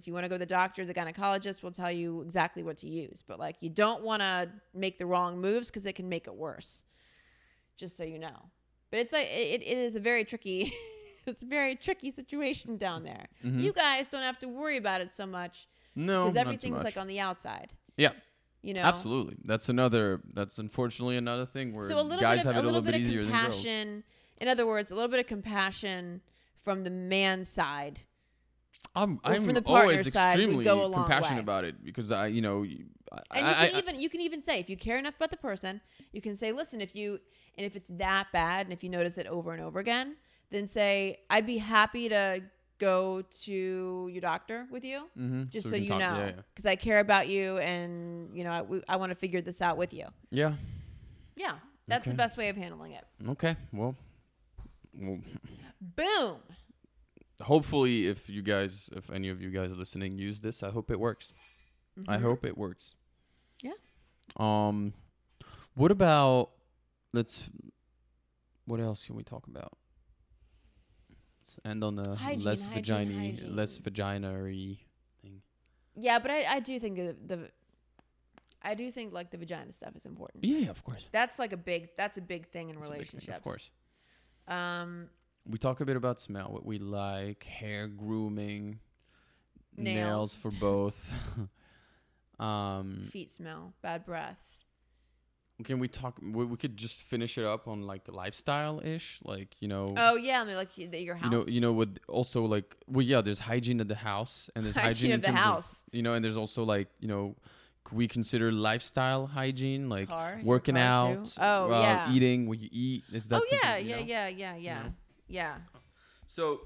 Speaker 2: you want to go to the doctor, the gynecologist will tell you exactly what to use. But like, you don't want to make the wrong moves because it can make it worse. Just so you know. But it's like, it is a very tricky, it's a very tricky situation down there. Mm-hmm. You guys don't have to worry about it so much.
Speaker 1: No,
Speaker 2: because everything's like on the outside.
Speaker 1: Yeah.
Speaker 2: You know?
Speaker 1: Absolutely. That's unfortunately another thing where guys have it a little bit easier than girls.
Speaker 2: In other words, a little bit of compassion from the man's side.
Speaker 1: I'm
Speaker 2: from the partner's
Speaker 1: always
Speaker 2: side
Speaker 1: extremely
Speaker 2: would go a long
Speaker 1: compassionate
Speaker 2: way.
Speaker 1: about it because
Speaker 2: you can even say, if you care enough about the person, you can say, listen, if it's that bad and if you notice it over and over again, then say, I'd be happy to go to your doctor with you, just so you know, because I care about you, and I want to figure this out with you.
Speaker 1: Yeah,
Speaker 2: that's the best way of handling it.
Speaker 1: Okay, well,
Speaker 2: boom.
Speaker 1: Hopefully, if any of you guys listening use this, I hope it works. Mm-hmm. I hope it works.
Speaker 2: Yeah.
Speaker 1: What about what else can we talk about? Let's end on a less vagina-y thing.
Speaker 2: Yeah, but I do think I do think like the vagina stuff is important.
Speaker 1: Yeah, of course.
Speaker 2: That's a big thing in relationships.
Speaker 1: Of course. We talk a bit about smell, what we like, hair, grooming, nails for both.
Speaker 2: Feet smell, bad breath.
Speaker 1: Can we talk? We could just finish it up on like lifestyle-ish, like
Speaker 2: Oh yeah, I mean like your house.
Speaker 1: With also like there's hygiene at the house, and there's hygiene
Speaker 2: of the house.
Speaker 1: And there's also like we consider lifestyle hygiene, like working
Speaker 2: out.
Speaker 1: Too.
Speaker 2: Oh
Speaker 1: eating what you eat. Is that?
Speaker 2: Oh yeah.
Speaker 1: So.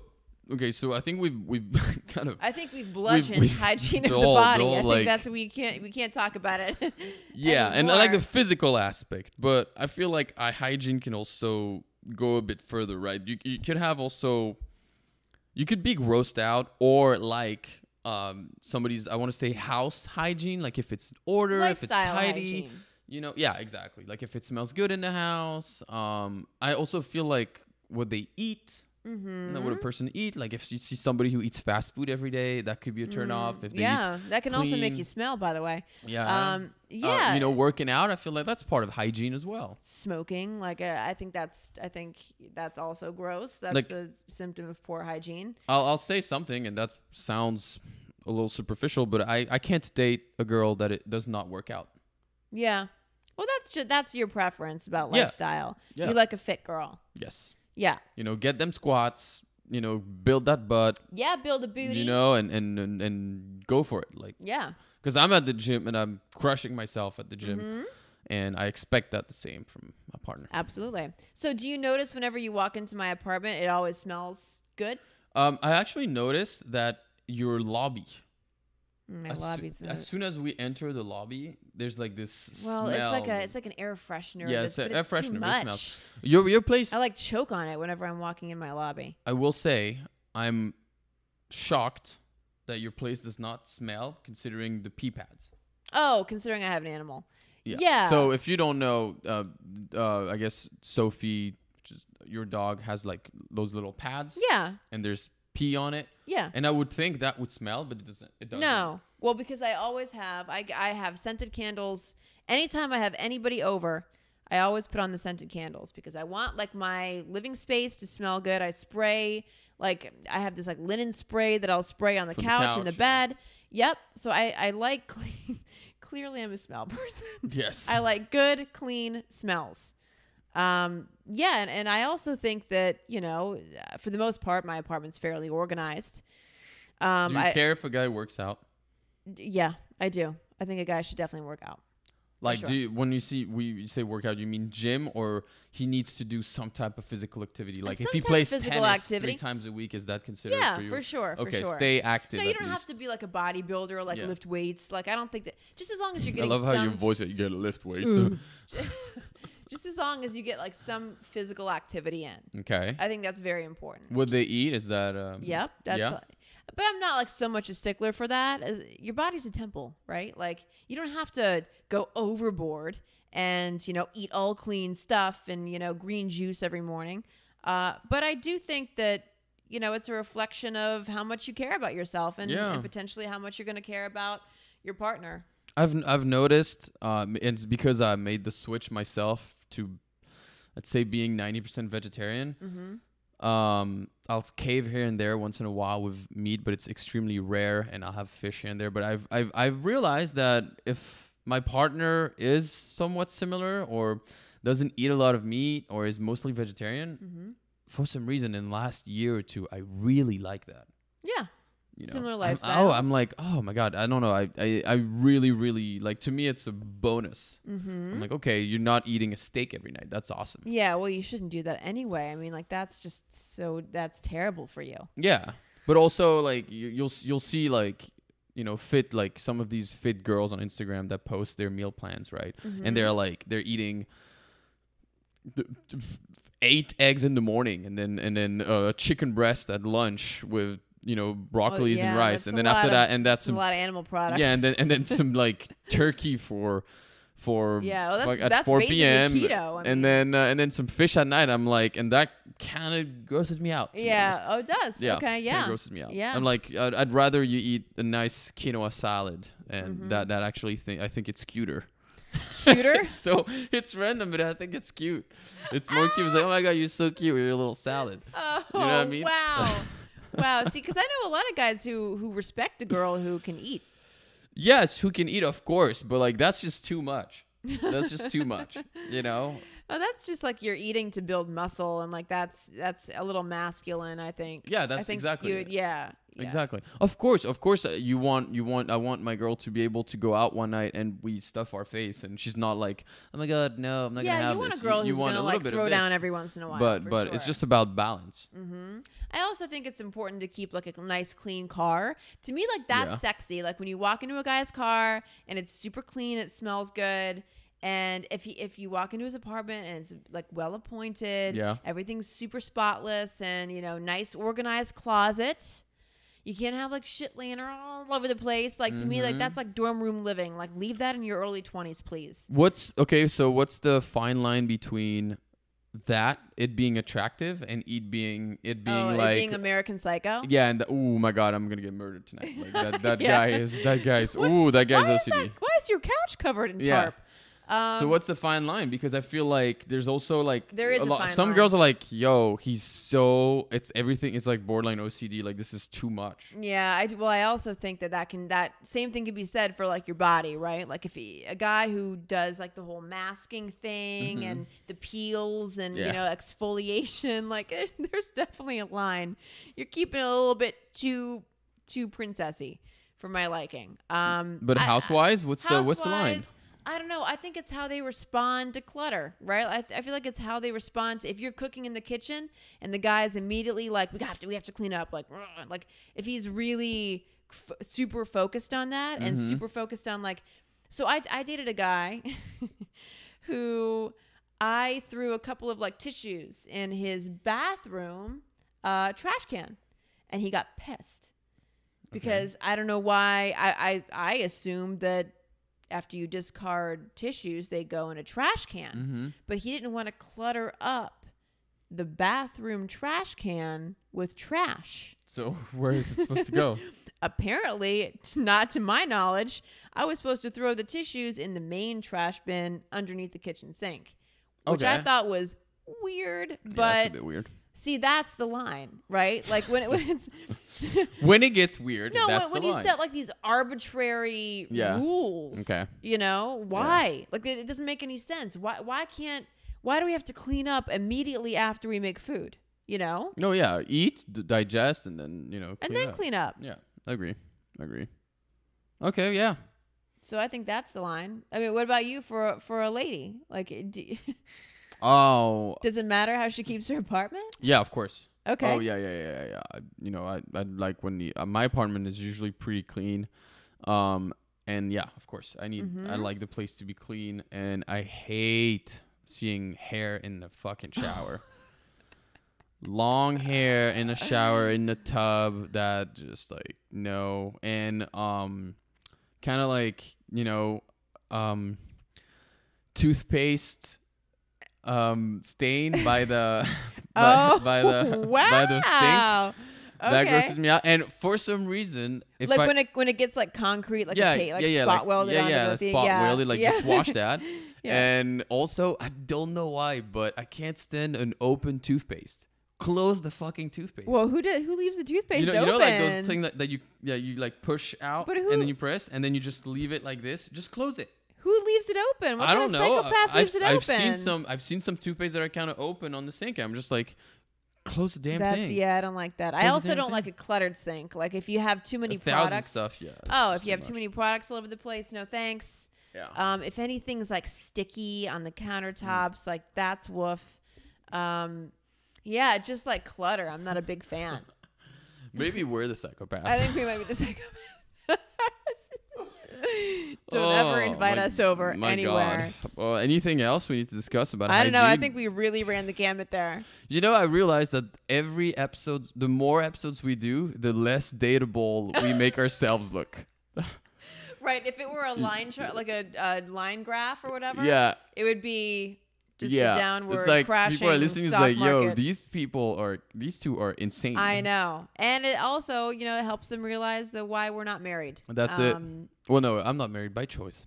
Speaker 1: Okay, so I think we've kind of.
Speaker 2: I think we've bludgeoned hygiene of the body. I think that's we can't talk about it.
Speaker 1: Yeah, and I like the physical aspect, but I feel like hygiene can also go a bit further, right? You could have also, you could be grossed out or like somebody's, I want to say house hygiene, like if it's order, if it's tidy, hygiene. Yeah, exactly. Like if it smells good in the house. I also feel like what they eat. Mm-hmm. What a person eat, like if you see somebody who eats fast food every day, that could be a turn off. If they
Speaker 2: that can also make you smell, by the way.
Speaker 1: Working out, I feel like that's part of hygiene as well.
Speaker 2: Smoking, like I think that's also gross. That's a symptom of poor hygiene.
Speaker 1: I'll say something, and that sounds a little superficial, but I can't date a girl that it does not work out.
Speaker 2: Yeah, well, that's your preference about lifestyle. Yeah. You like a fit girl.
Speaker 1: Yes.
Speaker 2: Yeah.
Speaker 1: Get them squats, build that butt.
Speaker 2: Yeah, build a booty.
Speaker 1: And go for it. Like,
Speaker 2: yeah.
Speaker 1: Because I'm at the gym and I'm crushing myself at the gym. And I expect that the same from my partner.
Speaker 2: Absolutely. So do you notice whenever you walk into my apartment, it always smells good?
Speaker 1: I actually noticed that your lobby.
Speaker 2: My lobby's
Speaker 1: as soon as we enter the lobby, there's like this smell.
Speaker 2: It's like an air freshener.
Speaker 1: Yeah, it's an air freshener.
Speaker 2: Too much.
Speaker 1: Your place.
Speaker 2: I like choke on it whenever I'm walking in my lobby.
Speaker 1: I will say I'm shocked that your place does not smell, considering the pee pads.
Speaker 2: Oh, considering I have an animal.
Speaker 1: Yeah. So if you don't know, I guess Sophie, your dog, has like those little pads.
Speaker 2: Yeah.
Speaker 1: And there's pee on it.
Speaker 2: Yeah.
Speaker 1: And I would think that would smell, but it doesn't.
Speaker 2: No. Well, because I always have, I have scented candles. Anytime I have anybody over, I always put on the scented candles because I want like my living space to smell good. I spray, like I have this like linen spray that I'll spray on the couch and the bed. Yep. So I like clean. Clearly I'm a smell person.
Speaker 1: Yes.
Speaker 2: I like good, clean smells. And I also think that, for the most part, my apartment's fairly organized.
Speaker 1: Do you care if a guy works out?
Speaker 2: Yeah, I do. I think a guy should definitely work out.
Speaker 1: Like,
Speaker 2: sure.
Speaker 1: when you say workout, you mean gym, or he needs to do some type of physical activity? Like, if he plays tennis 3 times a week, is that considered for you?
Speaker 2: For sure.
Speaker 1: Okay, stay active.
Speaker 2: No, you don't have to be like a bodybuilder or like lift weights. Like, I don't think that. Just as long as you're getting.
Speaker 1: I love how your voice. You gotta lift weights.
Speaker 2: Just as long as you get like some physical activity in.
Speaker 1: Okay.
Speaker 2: I think that's very important.
Speaker 1: What they eat, is that?
Speaker 2: Yep. But I'm not like so much a stickler for that. As your body's a temple, right? Like, you don't have to go overboard and, eat all clean stuff and, green juice every morning. But I do think that, it's a reflection of how much you care about yourself and potentially how much you're going to care about your partner.
Speaker 1: I've noticed, it's because I made the switch myself to, let's say, being 90% vegetarian.
Speaker 2: Mm-hmm.
Speaker 1: I'll cave here and there once in a while with meat, but it's extremely rare, and I'll have fish here and there. But I've realized that if my partner is somewhat similar or doesn't eat a lot of meat or is mostly vegetarian, for some reason in the last year or two, I really like that.
Speaker 2: Yeah. Similar lifestyles.
Speaker 1: I'm like, oh my God, I don't know. I really, really, like, to me, it's a bonus.
Speaker 2: Mm-hmm.
Speaker 1: I'm like, okay, you're not eating a steak every night. That's awesome.
Speaker 2: Yeah, well, you shouldn't do that anyway. I mean, like, that's terrible for you.
Speaker 1: Yeah. But also, like, you'll see, like, fit, like, some of these fit girls on Instagram that post their meal plans, right?
Speaker 2: Mm-hmm.
Speaker 1: And they're eating 8 eggs in the morning and then a chicken breast at lunch with broccolis and rice, and then after that, and that's
Speaker 2: a lot of animal products.
Speaker 1: Yeah, and then some like turkey for
Speaker 2: that's
Speaker 1: 4 p.m.
Speaker 2: keto.
Speaker 1: And then some fish at night. I'm like, and that kind of grosses me out.
Speaker 2: Yeah. Oh, it does.
Speaker 1: Yeah.
Speaker 2: Okay. Yeah.
Speaker 1: Kind of grosses me out.
Speaker 2: Yeah.
Speaker 1: I'm like, I'd rather you eat a nice quinoa salad, and that actually I think it's cuter.
Speaker 2: Cuter?
Speaker 1: So it's random, but I think it's cute. It's more cute. It's like, oh my God, you're so cute with your little salad.
Speaker 2: Oh,
Speaker 1: you know what I mean?
Speaker 2: Wow. Wow. See, because I know a lot of guys who respect a girl who can eat.
Speaker 1: Yes, who can eat, of course, but like that's just too much. That's just too much,
Speaker 2: Oh, that's just like you're eting to build muscle, and like that's a little masculine, I think.
Speaker 1: Yeah, that's exactly it.
Speaker 2: Yeah.
Speaker 1: Exactly. Of course. I want my girl to be able to go out one night and we stuff our face, and she's not like, oh my God, no, I'm not gonna have this.
Speaker 2: Yeah, you want a girl who's gonna like throw down every once in a while.
Speaker 1: But
Speaker 2: sure.
Speaker 1: It's just about balance.
Speaker 2: Mm-hmm. I also think it's important to keep like a nice clean car. To me, like that's sexy. Like when you walk into a guy's car and it's super clean, it smells good. And if you walk into his apartment and it's like well appointed, everything's super spotless, and nice organized closet. You can't have like shit laying all over the place. Like to me, like that's like dorm room living. Like leave that in your early 20s, please.
Speaker 1: So what's the fine line between that it being attractive and it being like
Speaker 2: American Psycho?
Speaker 1: Yeah, and oh my God, I'm gonna get murdered tonight. Like that guy's OCD.
Speaker 2: Why is your couch covered in tarp?
Speaker 1: So what's the fine line? Because I feel like there's also like
Speaker 2: there is a fine
Speaker 1: some
Speaker 2: line.
Speaker 1: Girls are like, yo, it's everything. It's like borderline OCD. Like this is too much.
Speaker 2: Yeah, I also think that same thing can be said for like your body, right? Like if a guy who does like the whole masking thing and the peels and exfoliation, like there's definitely a line. You're keeping it a little bit too princessy for my liking.
Speaker 1: But housewives, what's the line?
Speaker 2: I don't know. I think it's how they respond to clutter, right? I feel like it's how they respond to, if you're cooking in the kitchen and the guy is immediately like, we have to clean up. Like if he's really super focused on that and super focused on like, so I dated a guy who I threw a couple of like tissues in his bathroom trash can, and he got pissed because I don't know why. I assumed that after you discard tissues, they go in a trash can. But he didn't want to clutter up the bathroom trash can with trash. So
Speaker 1: where is it supposed to go?
Speaker 2: Apparently, not to my knowledge, I was supposed to throw the tissues in the main trash bin underneath the kitchen sink, which I thought was weird. But
Speaker 1: that's a bit weird.
Speaker 2: See, that's the line, right? Like when it's
Speaker 1: when it gets weird.
Speaker 2: No,
Speaker 1: that's
Speaker 2: when
Speaker 1: the
Speaker 2: you
Speaker 1: line.
Speaker 2: set like these arbitrary rules. Okay. Why? Yeah. Like it doesn't make any sense. Why do we have to clean up immediately after we make food? No,
Speaker 1: yeah. Eat, digest, and then clean
Speaker 2: clean up.
Speaker 1: Yeah, I agree. Okay, yeah.
Speaker 2: So I think that's the line. I mean, what about you for a lady? Like,
Speaker 1: Oh.
Speaker 2: does it matter how she keeps her apartment?
Speaker 1: Yeah, of course.
Speaker 2: Okay.
Speaker 1: Oh yeah. You know, I like when the my apartment is usually pretty clean. And yeah, of course, I like the place to be clean, and I hate seeing hair in the fucking shower. Long hair in the shower, in the tub, that just like, no. And kind of like, you know, toothpaste stain by the by the sink.
Speaker 2: Okay.
Speaker 1: That grosses me out. And for some reason, if
Speaker 2: like when it gets like concrete, like spot welded onto the thing.
Speaker 1: Spot welded, like just wash that.
Speaker 2: Yeah.
Speaker 1: And also, I don't know why, but I can't stand an open toothpaste. Close the fucking toothpaste.
Speaker 2: Well, who leaves the toothpaste open?
Speaker 1: You know, like those things that you like push out,
Speaker 2: but
Speaker 1: and then you press, and then you just leave it like this. Just close it.
Speaker 2: Who leaves it open? What
Speaker 1: I
Speaker 2: kind
Speaker 1: don't
Speaker 2: of
Speaker 1: know.
Speaker 2: psychopath leaves it open?
Speaker 1: I've seen some toothpaste that are kind of open on the sink. I'm just like, close the damn thing.
Speaker 2: Yeah, I don't like that. I also don't like a cluttered sink. Like if you have too many products.
Speaker 1: Stuff, yeah.
Speaker 2: Oh, if you have too many products all over the place, no thanks.
Speaker 1: Yeah.
Speaker 2: If anything's like sticky on the countertops, like that's woof. Yeah, just like clutter. I'm not a big fan.
Speaker 1: Maybe we're the psychopaths.
Speaker 2: I think we might be the psychopaths. Don't ever invite us over anywhere.
Speaker 1: God. Well, anything else we need to discuss about
Speaker 2: hygiene? I don't know. I
Speaker 1: hygiene?
Speaker 2: think we really ran the gamut there.
Speaker 1: You know, I realized that every episode, the more episodes we do, the less dateable we make ourselves look.
Speaker 2: Right. If it were a line chart, like a line graph or whatever, it would be just a downward
Speaker 1: it's like
Speaker 2: crashing
Speaker 1: people are listening. It's like,
Speaker 2: market.
Speaker 1: yo, these two are insane.
Speaker 2: I know, and it also, you know, it helps them realize why we're not married.
Speaker 1: That's it. Well, no, I'm not married by choice.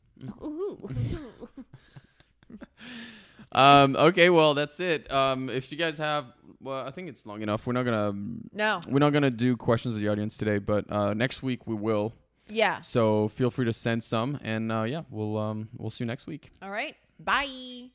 Speaker 1: Okay, well, that's it. If you guys have, well, I think it's long enough. We're not gonna do questions of the audience today, but next week we will.
Speaker 2: Yeah.
Speaker 1: So feel free to send some, and we'll see you next week.
Speaker 2: All right. Bye.